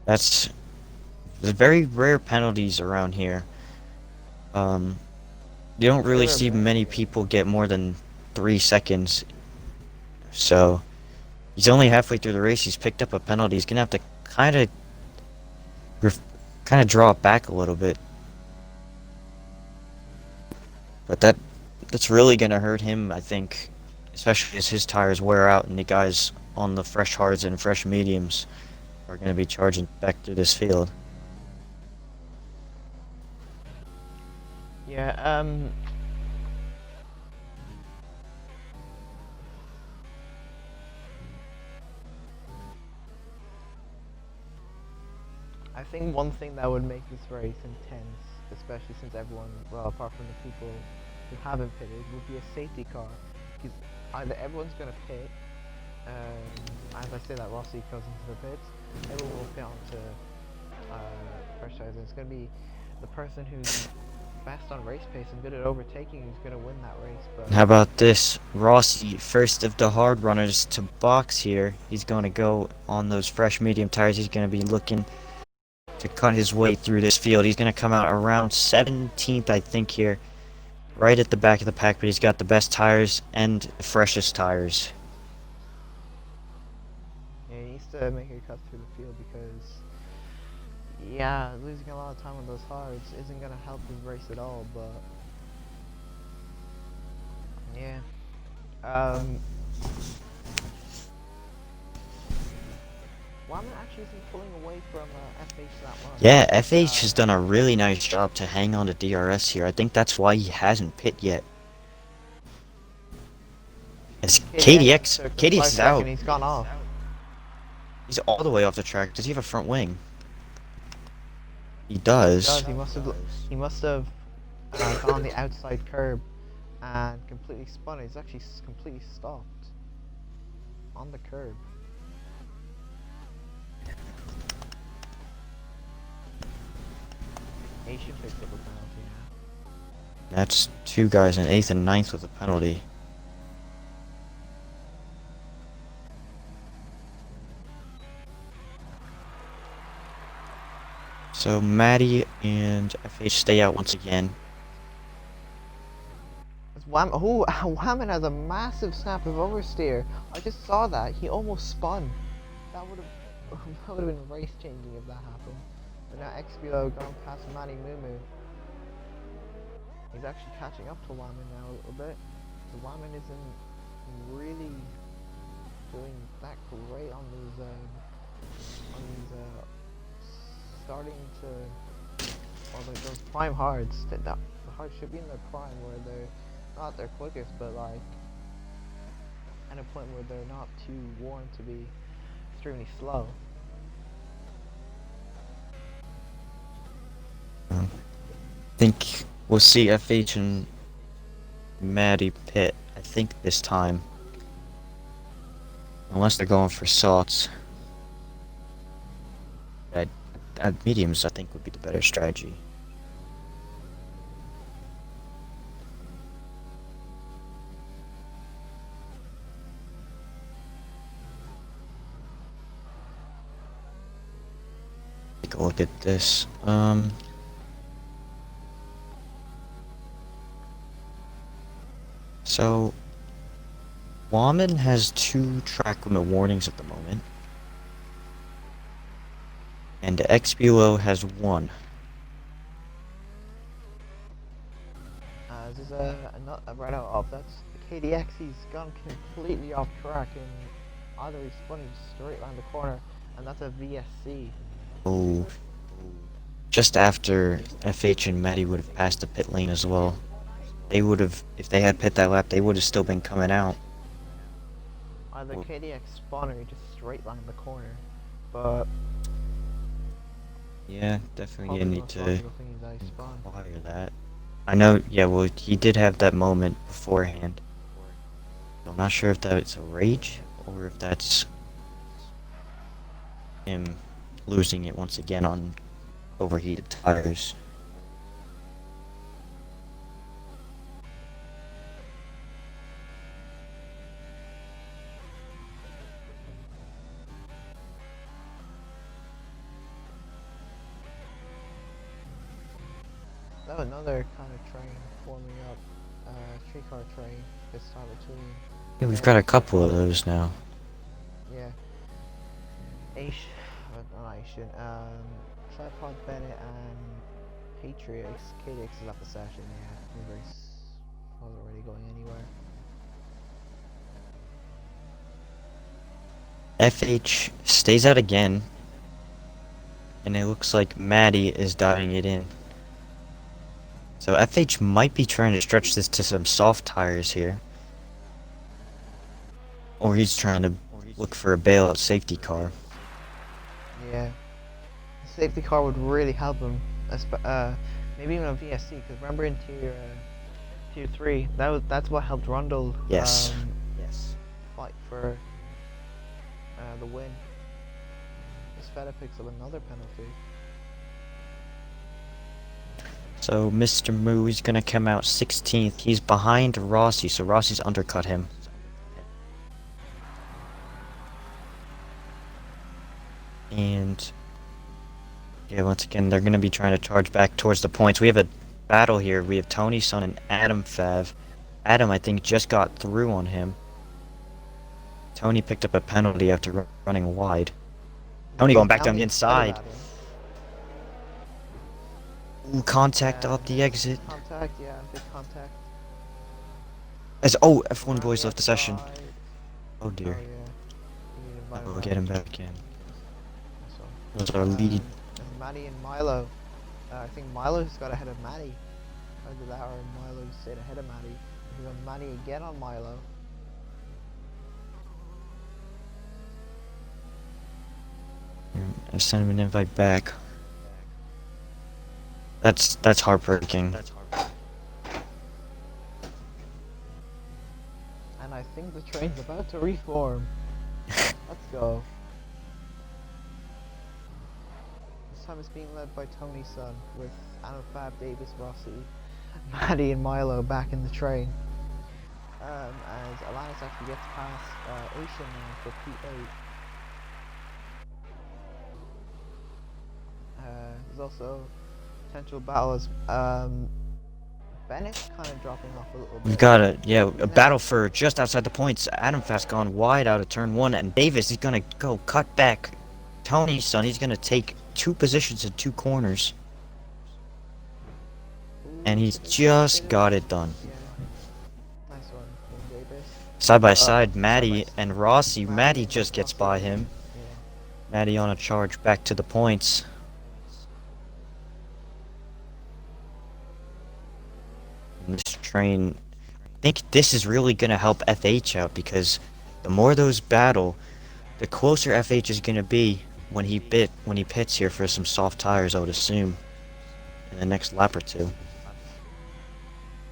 There's very rare penalties around here. You don't really see many people get more than 3 seconds. So, he's only halfway through the race. He's picked up a penalty. He's gonna have to kind of draw it back a little bit. But that's really gonna hurt him, I think, especially as his tires wear out and the guys on the fresh hards and fresh mediums are gonna be charging back through this field. Yeah, I think one thing that would make this race intense, especially since everyone, well, apart from the people who haven't pitted, would be a safety car. Because either everyone's going to pit, as I say that Rossi goes into the pits, everyone will pit onto fresh tires, and it's going to be the person who's fast on race pace and good at overtaking who's going to win that race. But how about this? Rossi, first of the hard runners to box here. He's going to go on those fresh medium tires. He's going to be looking to cut his way through this field. He's going to come out around 17th, I think, here. Right at the back of the pack, but he's got the best tires and the freshest tires. Yeah, he needs to make a cut through the field because, yeah, losing a lot of time on those hards isn't going to help his race at all, but, yeah. Wyman actually isn't pulling away from FH that much. Yeah, FH has done a really nice job to hang on to DRS here. I think that's why he hasn't pit yet. As KDX is out. He's gone off. He's all the way off the track. Does he have a front wing? He does. He must have gone on the outside curb and completely spun. He's actually completely stopped on the curb. Asian picks up a penalty now. That's two guys in 8th and 9th with a penalty. So Maddie and FH stay out once again. Whammon has a massive snap of oversteer. I just saw that. He almost spun. That would have been race changing if that happened. But now XBO gone past Manny Mumu. He's actually catching up to Whammon now a little bit. So Whammon isn't really doing that great on these starting to, well, those prime hards. The hards should be in their prime where they're not their quickest, but like at a point where they're not too worn to be extremely slow. I think we'll see FH and Maddie pit, I think, this time. Unless they're going for salts. Mediums, I think, would be the better strategy. Take a look at this. So Whammon has 2 track limit warnings at the moment. And XBUO has 1. This is a right out of that's the KDX. He's gone completely off track and either he's spun straight around the corner, and that's a VSC. Oh, just after FH and Maddie would have passed the pit lane as well. They would have, if they had pit that lap, they would have still been coming out. Either KDX spun or he just straight lined the corner, but yeah, definitely you need to spun. inquire that. I know, yeah, well, he did have that moment beforehand. I'm not sure if that's a rage or if that's him losing it once again on overheated tires. Oh, another kind of train forming up, streetcar train this time between. Yeah, we've got a couple of those now. Yeah. Not Asian, Tripod Bennett and Patriots. KDX is off the session, yeah. The race wasn't really going anywhere. FH stays out again. And it looks like Maddie is diving it in. So FH might be trying to stretch this to some soft tires here. Or he's trying to look for a bailout safety car. Yeah. A safety car would really help him. Maybe even a VSC, because remember in tier 3, that's what helped Rundle Yes. fight for the win. This fella picks up another penalty. So Mr. Moo is gonna come out 16th. He's behind Rossi, so Rossi's undercut him. And Yeah, once again, they're going to be trying to charge back towards the points. We have a battle here. We have Tony Son and Adam Fav. Adam, I think, just got through on him. Tony picked up a penalty after running wide. Tony going back down the Tony's better inside. batting. Ooh, contact Yeah, off the exit. contact, yeah, big contact. As F1 Around boys the left the session. outside. Oh Oh dear. yeah. We need to invite Oh, him we'll get back. him back in. This one. Those are our lead. There's Maddie and Milo. I think Milo's got ahead of Maddie. Either that or Milo's stayed ahead of Maddie. We got Maddie again on Milo. I sent him an invite back. That's heartbreaking. And I think the train's about to reform. Let's go. This time it's being led by Tony Son with Fab, Davis, Rossi, Maddie and Milo back in the train. As Alliance actually gets past Ocean now for P8. There's also potential battles. Bennett's kind of dropping off a little bit. We've got a battle for just outside the points. Adam Fast gone wide out of turn 1, and Davis is gonna go cut back. Tony's son, he's gonna take 2 positions in 2 corners. And he's just got it done. Yeah. Nice one from Davis. Side by side, Maddie and Rossi. Maddie just gets by him. Yeah. Maddie on a charge back to the points. And this train, I think this is really gonna help FH out, because the more those battle, the closer FH is gonna be when he pits here for some soft tires, I would assume, in the next lap or 2.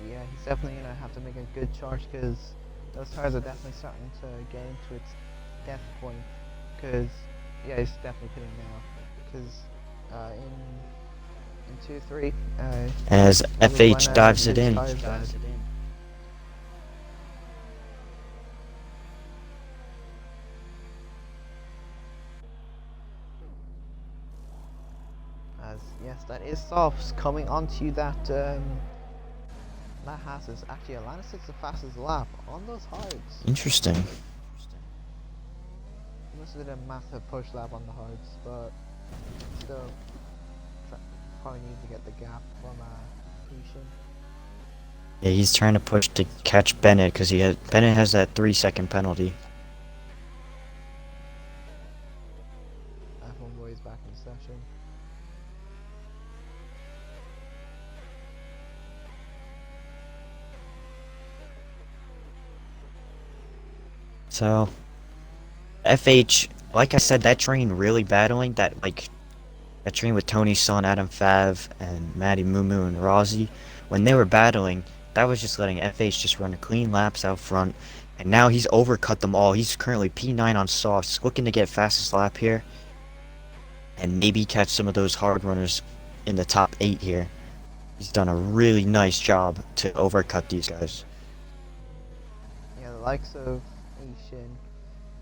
Yeah, he's definitely gonna have to make a good charge because those tires are definitely starting to get into its death point. Because yeah, he's definitely pitting now. Because in 2-3, As that was FH when, dives it his in. tires died. As yes, that is Softs coming onto that that has is actually Alanis is the fastest lap on those hards. Interesting. He must have did a massive push lap on the hards, but still probably need to get the gap from Christian. Yeah, he's trying to push to catch Bennett, because Bennett has that 3-second penalty. F1 boy is back in session. So, FH, like I said, that train really battling, that train with Tony Son, Adam Fav, and Matty Moo Moo and Rozzy, when they were battling, that was just letting FH just run clean laps out front, and now he's overcut them all. He's currently P9 on softs, looking to get fastest lap here, and maybe catch some of those hard runners in the top 8 here. He's done a really nice job to overcut these guys. Yeah, the likes of Asian,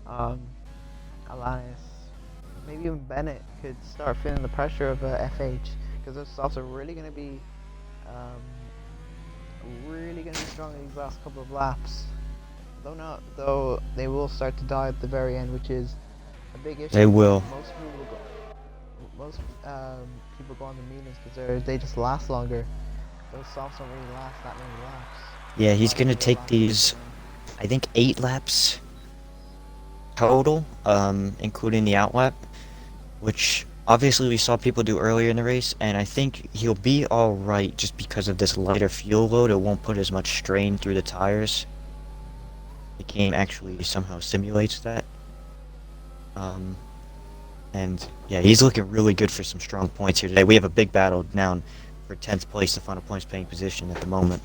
Alanis, maybe even Bennett could start feeling the pressure of FH because those softs are really going to be strong in these last couple of laps. Though they will start to die at the very end, which is a big issue. They will. Most people go on the mediums because they just last longer. Those softs don't really last that many laps. Yeah, he's gonna take these, I think, 8 laps total, including the outlap, which obviously we saw people do earlier in the race, and I think he'll be alright just because of this lighter fuel load. It won't put as much strain through the tires. The game actually somehow simulates that. And yeah, he's looking really good for some strong points here today. We have a big battle now for 10th place, the final points paying position at the moment.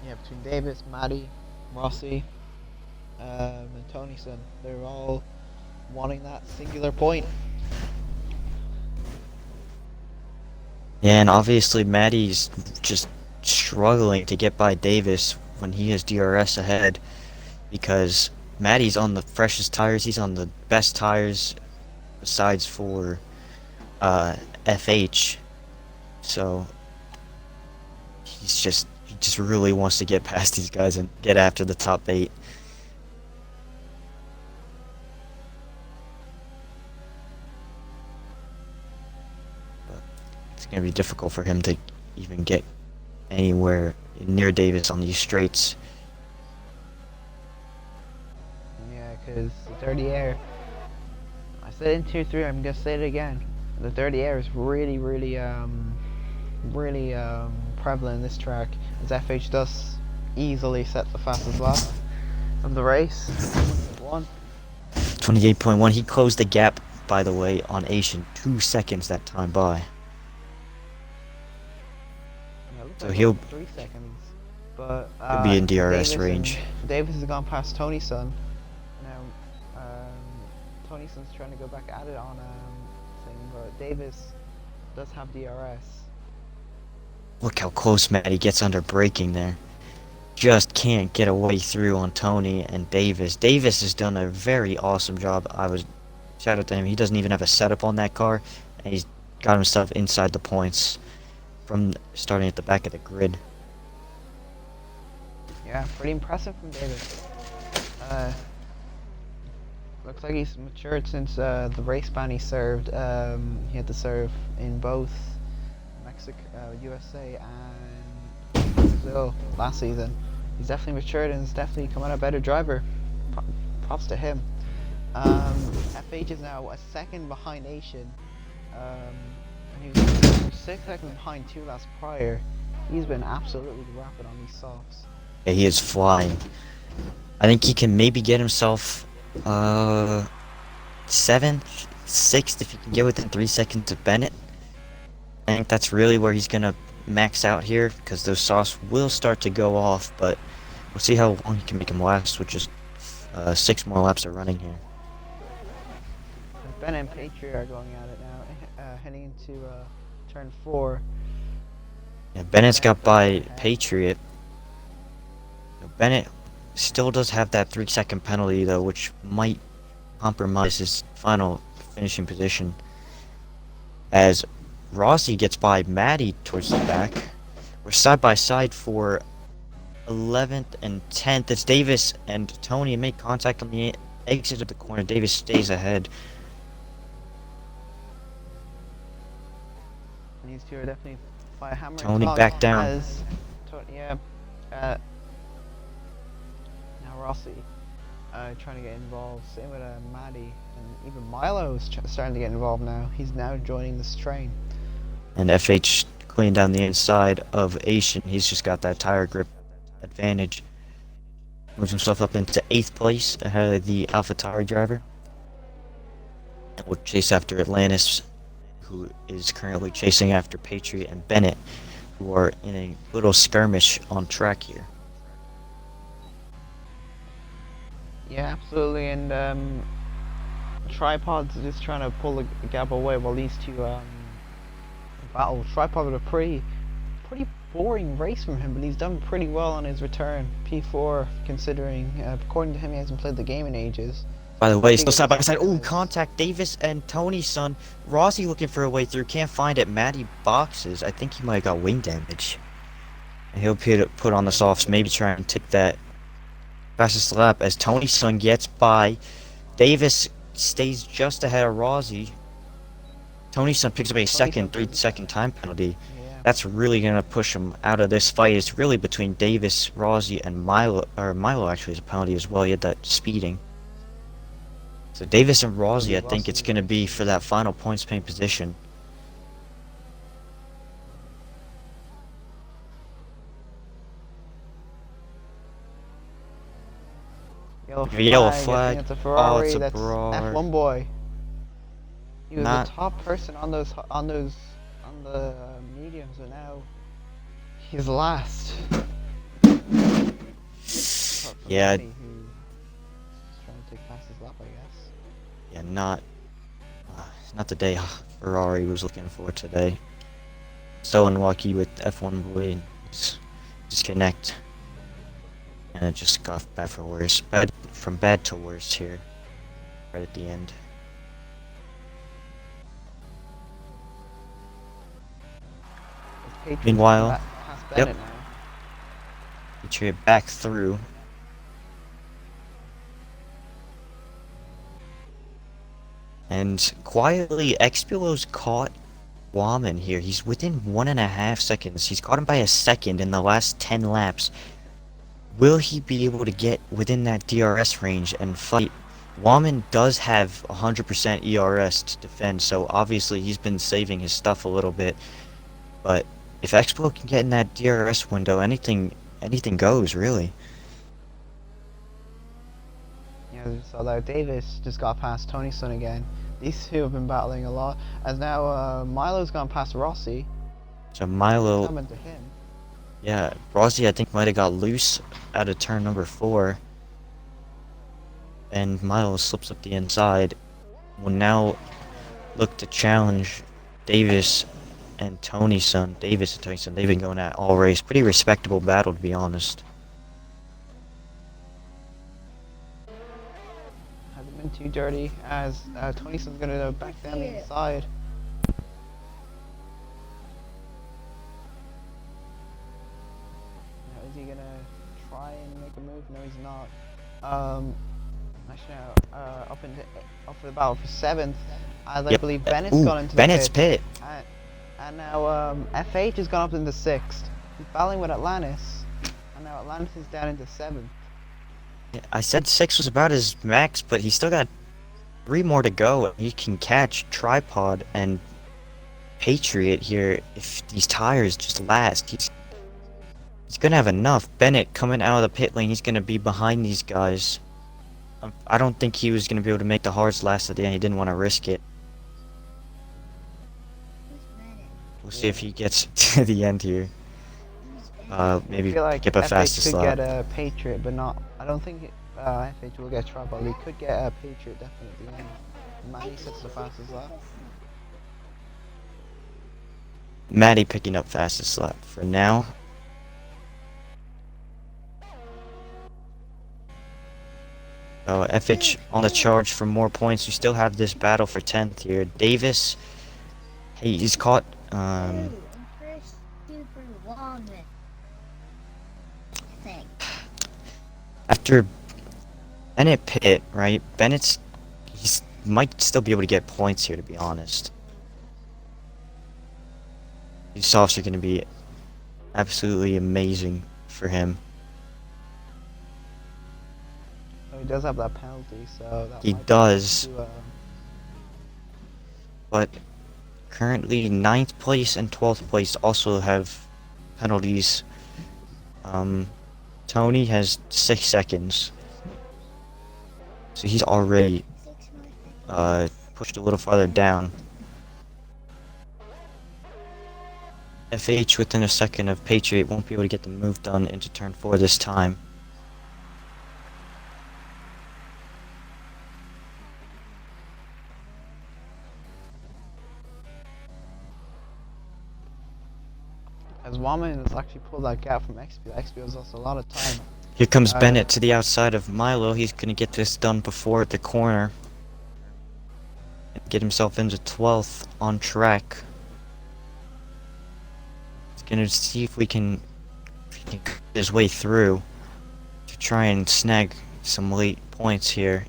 Yeah, between Davis, Maddie, Rossi, and Tonyson, they're all wanting that singular point. Yeah, and obviously Maddie's just struggling to get by Davis when he has DRS ahead, because Maddie's on the freshest tires, he's on the best tires, besides for FH. So he just really wants to get past these guys and get after the top 8. But it's gonna be difficult for him to even get anywhere near Davis on these straights. Yeah, because the dirty air. I said in tier 3, I'm gonna say it again. The dirty air is really, prevalent in this track, as FH does easily set the fastest lap of the race. 28.1. He closed the gap, by the way, on Asian 2 seconds that time by. Yeah, it looks So like he'll 3 seconds. But be in DRS range. Davis has gone past Tony's son. Now, Tony's son's trying to go back at it on thing, but Davis does have DRS. Look how close Matty gets under braking there. Just can't get away through on Tony and Davis. Davis has done a very awesome job. Shout out to him. He doesn't even have a setup on that car, and he's got himself inside the points from starting at the back of the grid. Yeah, pretty impressive from Davis. Looks like he's matured since the race ban he served. He had to serve in both Mexico, USA, and Brazil last season. He's definitely matured and has definitely come out a better driver. Props to him. FH is now a second behind Asian, and he was 6 seconds behind 2 laps prior. He's been absolutely rapid on these softs. Yeah, he is flying. I think he can maybe get himself 7th, 6th if he can get within 3 seconds of Bennett. I think that's really where he's gonna max out here, because those softs will start to go off, but we'll see how long he can make them last, which is 6 more laps of running here. Ben and Patriot are going at it now, heading into turn 4. Yeah, Bennett's got by Patriot. Bennett still does have that 3-second penalty though, which might compromise his final finishing position. As Rossi gets by Maddie towards the back. We're side by side for 11th and 10th. It's Davis and Tony make contact on the exit of the corner. Davis stays ahead. These two are definitely by hammer. Tony back down. Now Rossi trying to get involved. Same with Maddie, and even Milo's starting to get involved now. He's now joining this train. And FH clean down the inside of Asian. He's just got that tire grip advantage. Moves himself up into 8th place ahead of the AlphaTauri driver. And we'll chase after Atlantis, who is currently chasing after Patriot and Bennett, who are in a little skirmish on track here. Yeah, absolutely, and Tripod's just trying to pull the gap away while these two battle. Tripod with a pretty boring race from him, but he's done pretty well on his return. P4, considering, according to him, he hasn't played the game in ages. By the way, still side by side. Oh, contact Davis and Tony's son. Rossi looking for a way through. Can't find it. Matty boxes. I think he might have got wing damage. And he'll put on the softs. Maybe try and take that fastest lap as Tony's son gets by. Davis stays just ahead of Rossi. Tony's son picks up a 3-second time penalty. Yeah. That's really gonna push him out of this fight. It's really between Davis, Rossi, and Milo. Or Milo actually has a penalty as well. He had that speeding. So Davis and Rossi, I think it's going to be for that final points paint position. Yellow flag. It's a Ferrari. Oh, it's a That's Ferrari. F1 boy. He was Not the top person on the mediums, and now he's last. Yeah. Who's trying to take fastest lap, I guess. Yeah, not the day Ferrari was looking for today. So unlucky with F1 boy and disconnect. And it just got bad for worse. From bad to worse here. Right at the end. Patriots Meanwhile, past yep. Bennett now. Patriot back through. And quietly, Expilo's caught Wallman here. He's within 1.5 seconds. He's caught him by a second in the last 10 laps. Will he be able to get within that DRS range and fight? Wallman does have 100% ERS to defend, so obviously he's been saving his stuff a little bit. But if Expo can get in that DRS window, anything goes, really. Yeah, so like Davis just got past Tony Son again. These two have been battling a lot. As now Milo's gone past Rossi. So Milo, Coming to him. yeah, Rossi I think might have got loose out of turn number 4. And Milo slips up the inside. Will now look to challenge Davis and Tony Son. Davis and Tony Son, they've been going at all race. Pretty respectable battle, to be honest. Hasn't been too dirty as Tony Son's going to back down the inside. Now, is he going to try and make a move? No, he's not. Actually, now, up for the battle for 7th. As I believe Bennett's gone into Bennett's the pit. And now FH has gone up into 6th. He's battling with Atlantis. And now Atlantis is down into 7th. Yeah, I said 6 was about his max, but he's still got 3 more to go. He can catch Tripod and Patriot here if these tires just last. He's gonna have enough. Bennett coming out of the pit lane, he's gonna be behind these guys. I don't think he was gonna be able to make the hards last at the end. He didn't want to risk it. We'll see if he gets to the end here. Maybe I feel like get a FH fastest could lap. get a Patriot, but not. I don't think FH will get Tripod. He could get a Patriot definitely at the end. Manny sets the fastest lap. Maddie picking up fastest lap for now. FH on the charge for more points. We still have this battle for 10th here. Davis, hey, he's caught. After Bennett pit, right? He's might still be able to get points here, to be honest. These softs are going to be absolutely amazing for him. Oh, he does have that penalty, so that He might be does. to, But currently 9th place and 12th place also have penalties. Tony has 6 seconds. So he's already pushed a little farther down. FH within a second of Patriot won't be able to get the move done into turn 4 this time. as Wallman has actually pulled that gap from XP. XP has lost a lot of time. Here comes Bennett to the outside of Milo. He's going to get this done before the corner. And get himself into 12th on track. He's going to see if he can cut his way through to try and snag some late points here.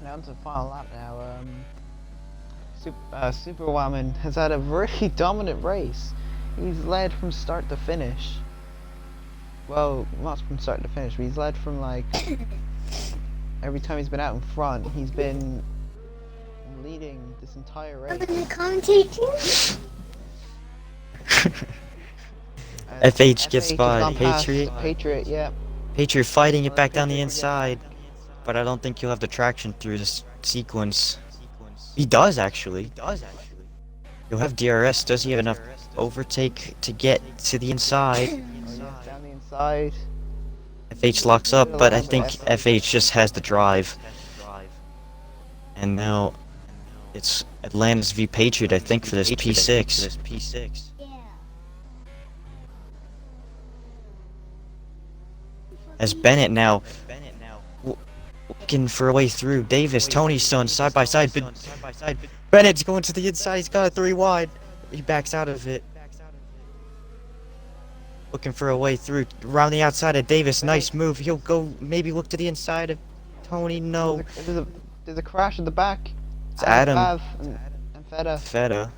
Now to the final lap now. Super Wallman has had a very dominant race. He's led from start to finish. Well, not from start to finish, but he's led from like every time he's been out in front. He's been leading this entire race. FH gets by Patriot. Patriot, yeah. Patriot fighting it back down the inside. But I don't think he'll have the traction through this sequence. He does actually. He'll have DRS. Does he have enough overtake to get to the inside? Oh, yeah, down the inside. FH locks up, but I think FH just has the drive. And now It's Atlantis v Patriot, I think, for this P6. As Bennett now looking for a way through. Davis, Tony's son, side by side. Bennett's going to the inside. He's got a 3 wide. He backs out of it. Looking for a way through. Around the outside of Davis. Nice move. He'll go maybe look to the inside of Tony. No. There's a crash at the back. It's Adam. And Feta.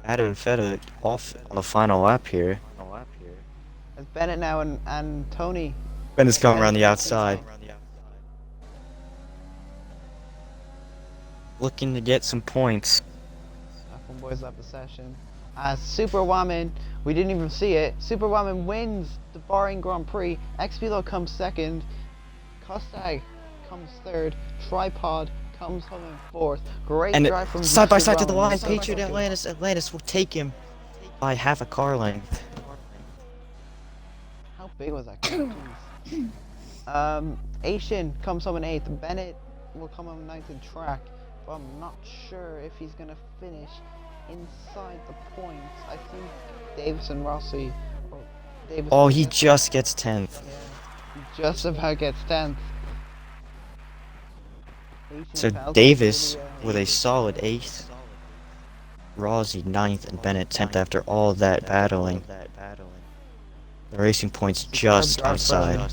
Adam and Feta off on the final lap here. It's Bennett now and Tony. Bennett's coming around the outside. Looking to get some points. F1 boys lap the session. Super Woman, we didn't even see it. Super Woman wins the Bahrain Grand Prix. Xpilo comes second. Kostag comes third. Tripod comes home in fourth. Great And drive from side by side to the Rowan. line. Patriot Atlantis. Atlantis will take him by half a car length. How big was that car? Jeez. Asian comes home in eighth. Bennett will come home ninth in track. But I'm not sure if he's gonna finish inside the points. I think Davis and Rossi. Oh, he just gets 10th. Yeah, he just about gets 10th. So Davis with a solid 8th. Rossi 9th and Bennett 10th after all that battling. The racing points just outside.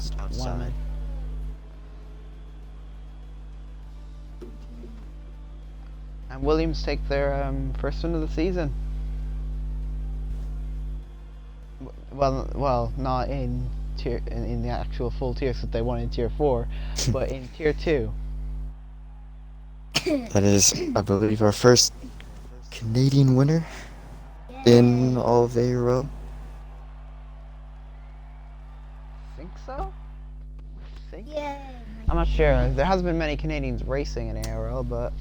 And Williams take their first win of the season. Well, not in tier in the actual full tiers that they won in tier 4, but in tier 2. That is, I believe, our first Canadian winner in all of ARL. Think so? Yeah. I'm not sure. There hasn't been many Canadians racing in ARL, but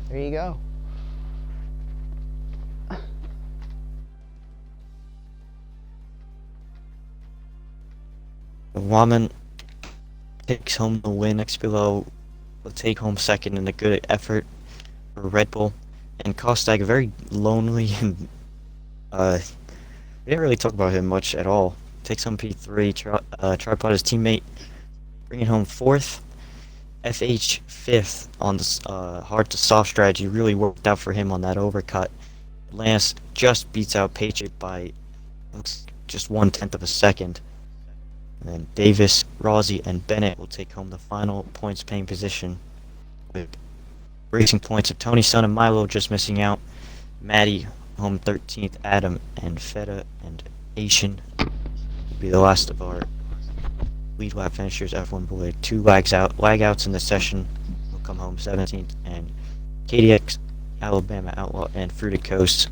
there you go. Waman takes home the win. Xpilo will take home second in a good effort for Red Bull. And Kostag very lonely and we didn't really talk about him much at all. Takes home P3. Tripod his teammate, bringing home 4th. FH 5th on the hard to soft strategy. Really worked out for him on that overcut. Lance just beats out Patriot by just 1/10 of a second. And then Davis, Rossi, and Bennett will take home the final points paying position with racing points of Tony, Son, and Milo just missing out. Maddie home 13th, Adam and Feta and Asian will be the last of our lead lap finishers. F1 boy, 2 lag outs in the session will come home 17th, and KDX, Alabama Outlaw, and Fruited Coast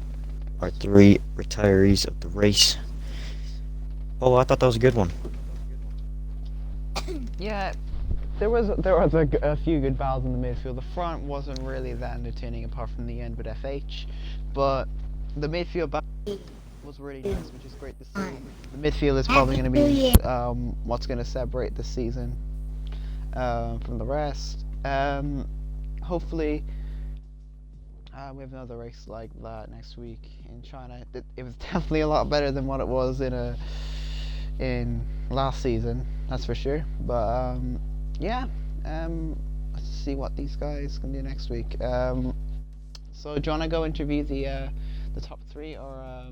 are 3 retirees of the race. Oh, I thought that was a good one. Yeah, there was a few good battles in the midfield. The front wasn't really that entertaining apart from the end with FH, but the midfield battle was really nice, which is great to see. The midfield is probably going to be what's going to separate the season from the rest. Hopefully we have another race like that next week in China. It was definitely a lot better than what it was in last season, that's for sure. But yeah, let's see what these guys can do next week. So do you want to go interview the top 3, or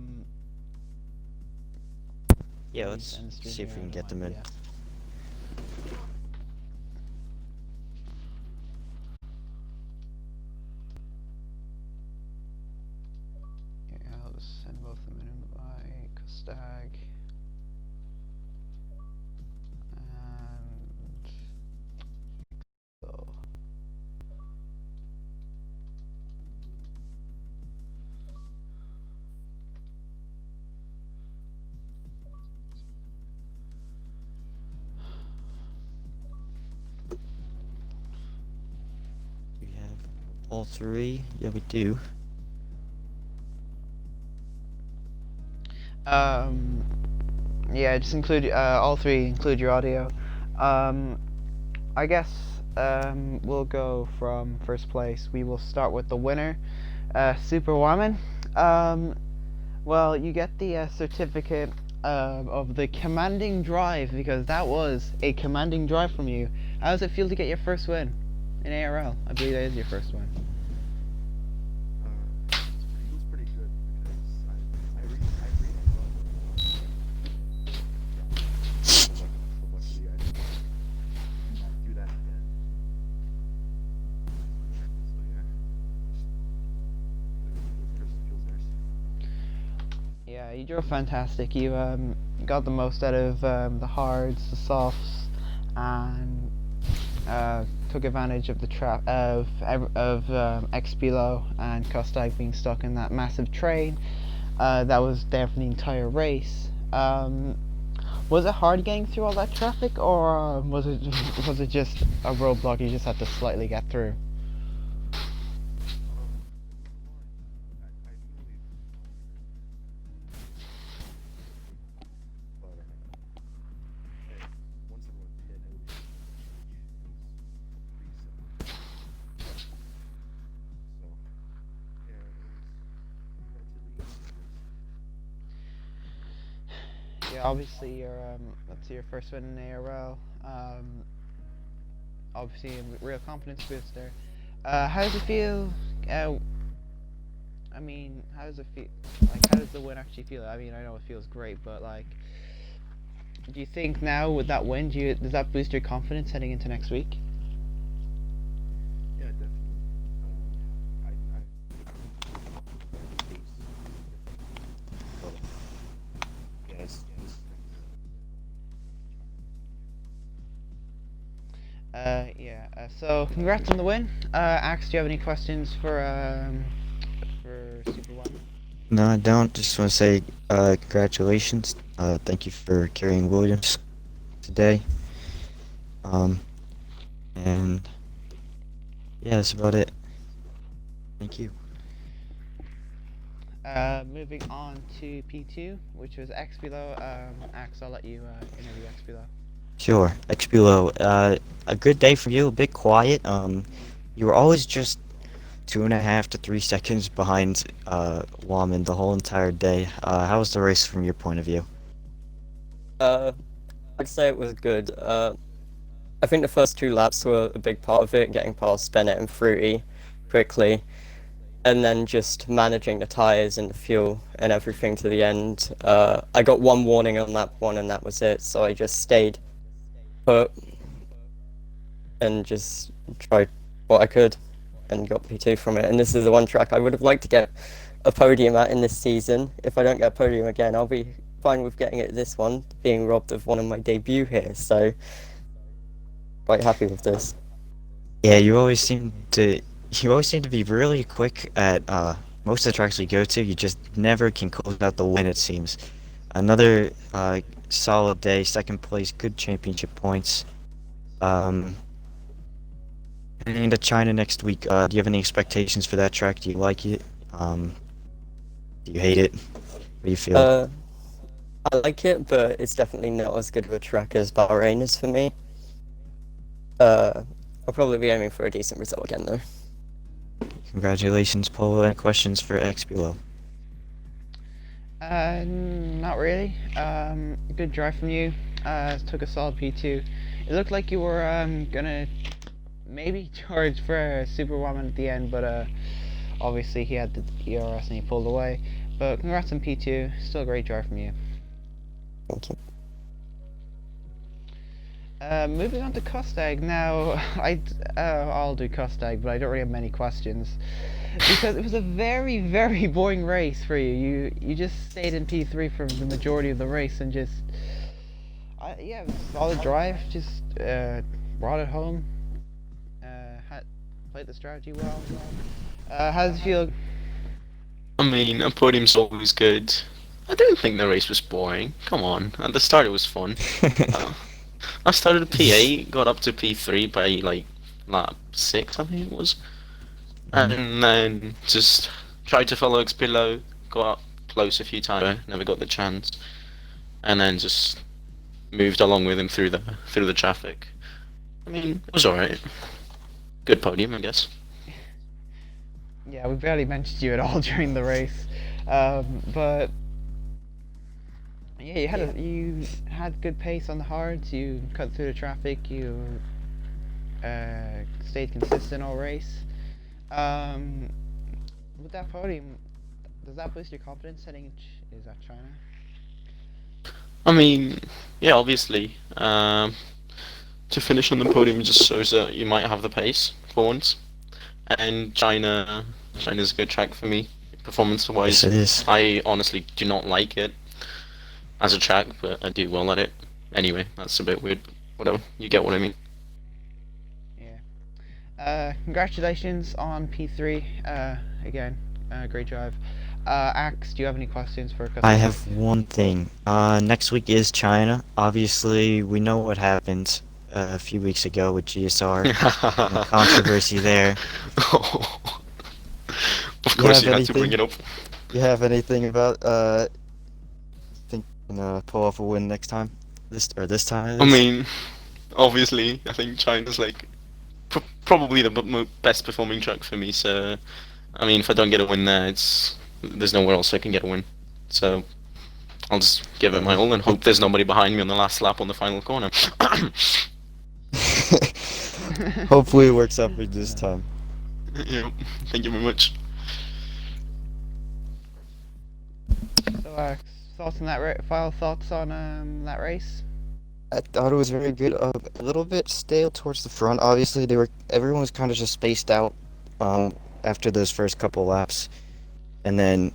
yeah, let's see if we can get them in. Yeah. Yeah, I'll just send both of them in by Kostag. And so We have all 3. Yeah, we do. yeah, just include all 3, include your audio. I guess we'll go from first place. We will start with the winner, Superwoman. Um, well, you get the certificate of the commanding drive because that was a commanding drive from you. How does it feel to get your first win in ARL? I believe that is your first win. Feels pretty good because I really love so luckily I didn't do that again. So yeah, feels nice. Yeah, you drove fantastic. You got the most out of the hards, the softs, and took advantage of the trap of Expilo and Kostag being stuck in that massive train that was there for the entire race. Was it hard getting through all that traffic, or was it just a roadblock you just had to slightly get through? Once everyone hit, it was pretty simple. So yeah, it was relatively easy. Yeah, obviously that's your first win in ARL. Obviously a real confidence booster. How does it feel? I mean, how does it feel? Like, how does the win actually feel? I mean, I know it feels great, but like, do you think now with that win, does that boost your confidence heading into next week? Yeah, definitely. Yes. Yeah. So congrats on the win. Axe, do you have any questions for Super One? No, I don't. Just want to say congratulations. Thank you for carrying Williams today. Um, and yeah, that's about it. Thank you. Moving on to P2, which was Xbelow. Axe, I'll let you interview Xbelow. Sure. Expulo, a good day for you. A bit quiet. You were always just 2.5 to 3 seconds behind Waman the whole entire day. How was the race from your point of view? Uh, I'd say it was good. I think the first 2 laps were a big part of it, getting past Bennett and Fruity quickly, and then just managing the tires and the fuel and everything to the end. I got one warning on lap 1, and that was it. So I just stayed put and just tried what I could, and got P2 from it. And this is the one track I would have liked to get a podium at in this season. If I don't get a podium again, I'll be fine with getting it this one, being robbed of one of my debut here. So quite happy with this. Yeah, you always seem to be really quick at most of the tracks we go to. You just never can close out the win, it seems. Another solid day, second place, good championship points. Um, Heading into China next week. Do you have any expectations for that track? Do you like it? Do you hate it? What do you feel? I like it, but it's definitely not as good of a track as Bahrain is for me. I'll probably be aiming for a decent result again, though. Congratulations, Polo. Any questions for Expulo? Not really. Good drive from you. Took a solid P2. It looked like you were gonna maybe charge for Superwoman at the end, but obviously he had the ERS and he pulled away. But congrats on P2. Still a great drive from you. Thank you. Moving on to Kostag now. I'll do Kostag, but I don't really have many questions because it was a very, very boring race for you. You just stayed in P3 for the majority of the race and just yeah, it was a solid drive. Just brought it home. Played the strategy well. How does it feel? I mean, a podium's always good. I don't think the race was boring. Come on, at the start it was fun. I started at P8, got up to P3 by like lap 6, I think it was. And then just tried to follow Xpillo, got up close a few times, never got the chance. And then just moved along with him through the traffic. I mean, it was alright. Good podium, I guess. Yeah, we barely mentioned you at all during the race, but yeah, you had good pace on the hards. You cut through the traffic. You stayed consistent all race. Um, with that podium, does that boost your confidence heading is that China? I mean, yeah, obviously. To finish on the podium just shows that you might have the pace for once. And China's a good track for me, Yes, performance-wise. it is. I honestly do not like it as a track, but I do well at it. Anyway, that's a bit weird. Whatever, you get what I mean. Yeah. Congratulations on P3. Again, great drive. Axe, do you have any questions for I customer? have one thing. Next week is China. Obviously, we know what happened a few weeks ago with GSR and the controversy there. Of You course, have you had to bring anything? it up. You have anything about think pull off a win next time? This time at I least? mean, obviously, I think China's like probably the best performing track for me. So, I mean, if I don't get a win there, there's nowhere else I can get a win. So I'll just give it my all and hope there's nobody behind me on the last lap on the final corner. Hopefully it works out for you this time. Yeah, thank you very much. So, thoughts on that? Final thoughts on that race? I thought it was very good. A little bit stale towards the front. Obviously, everyone was kind of just spaced out after those first couple laps, and then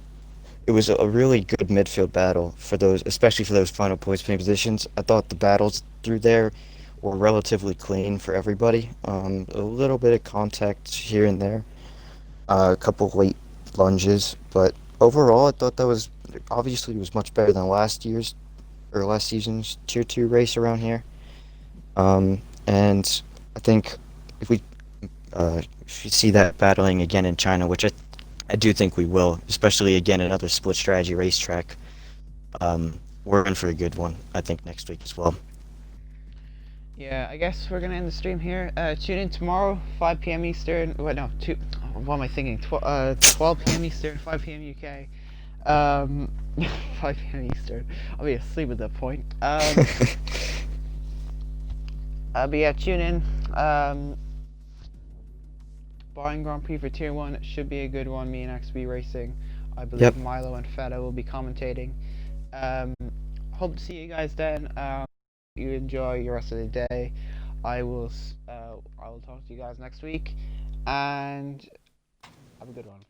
it was a really good midfield battle for those, especially for those final points positions. I thought the battles through there were relatively clean for everybody. A little bit of contact here and there, a couple late lunges, but overall, I thought that was obviously was much better than last season's Tier 2 race around here. And I think if we should see that battling again in China, which I do think we will, especially again another split strategy racetrack. We're in for a good one, I think, next week as well. Yeah, I guess we're gonna end the stream here. Tune in tomorrow, 5 p.m. Eastern. What? No, what am I thinking? 12 p.m. Eastern, 5 p.m. UK. 5 p.m. Eastern. I'll be asleep at that point. But yeah, tune in. Bahrain Grand Prix for Tier 1 should be a good one. Me and XB Racing. I believe Yep. Milo and Feta will be commentating. Hope to see you guys then. You enjoy your rest of the day. I will talk to you guys next week, and have a good one.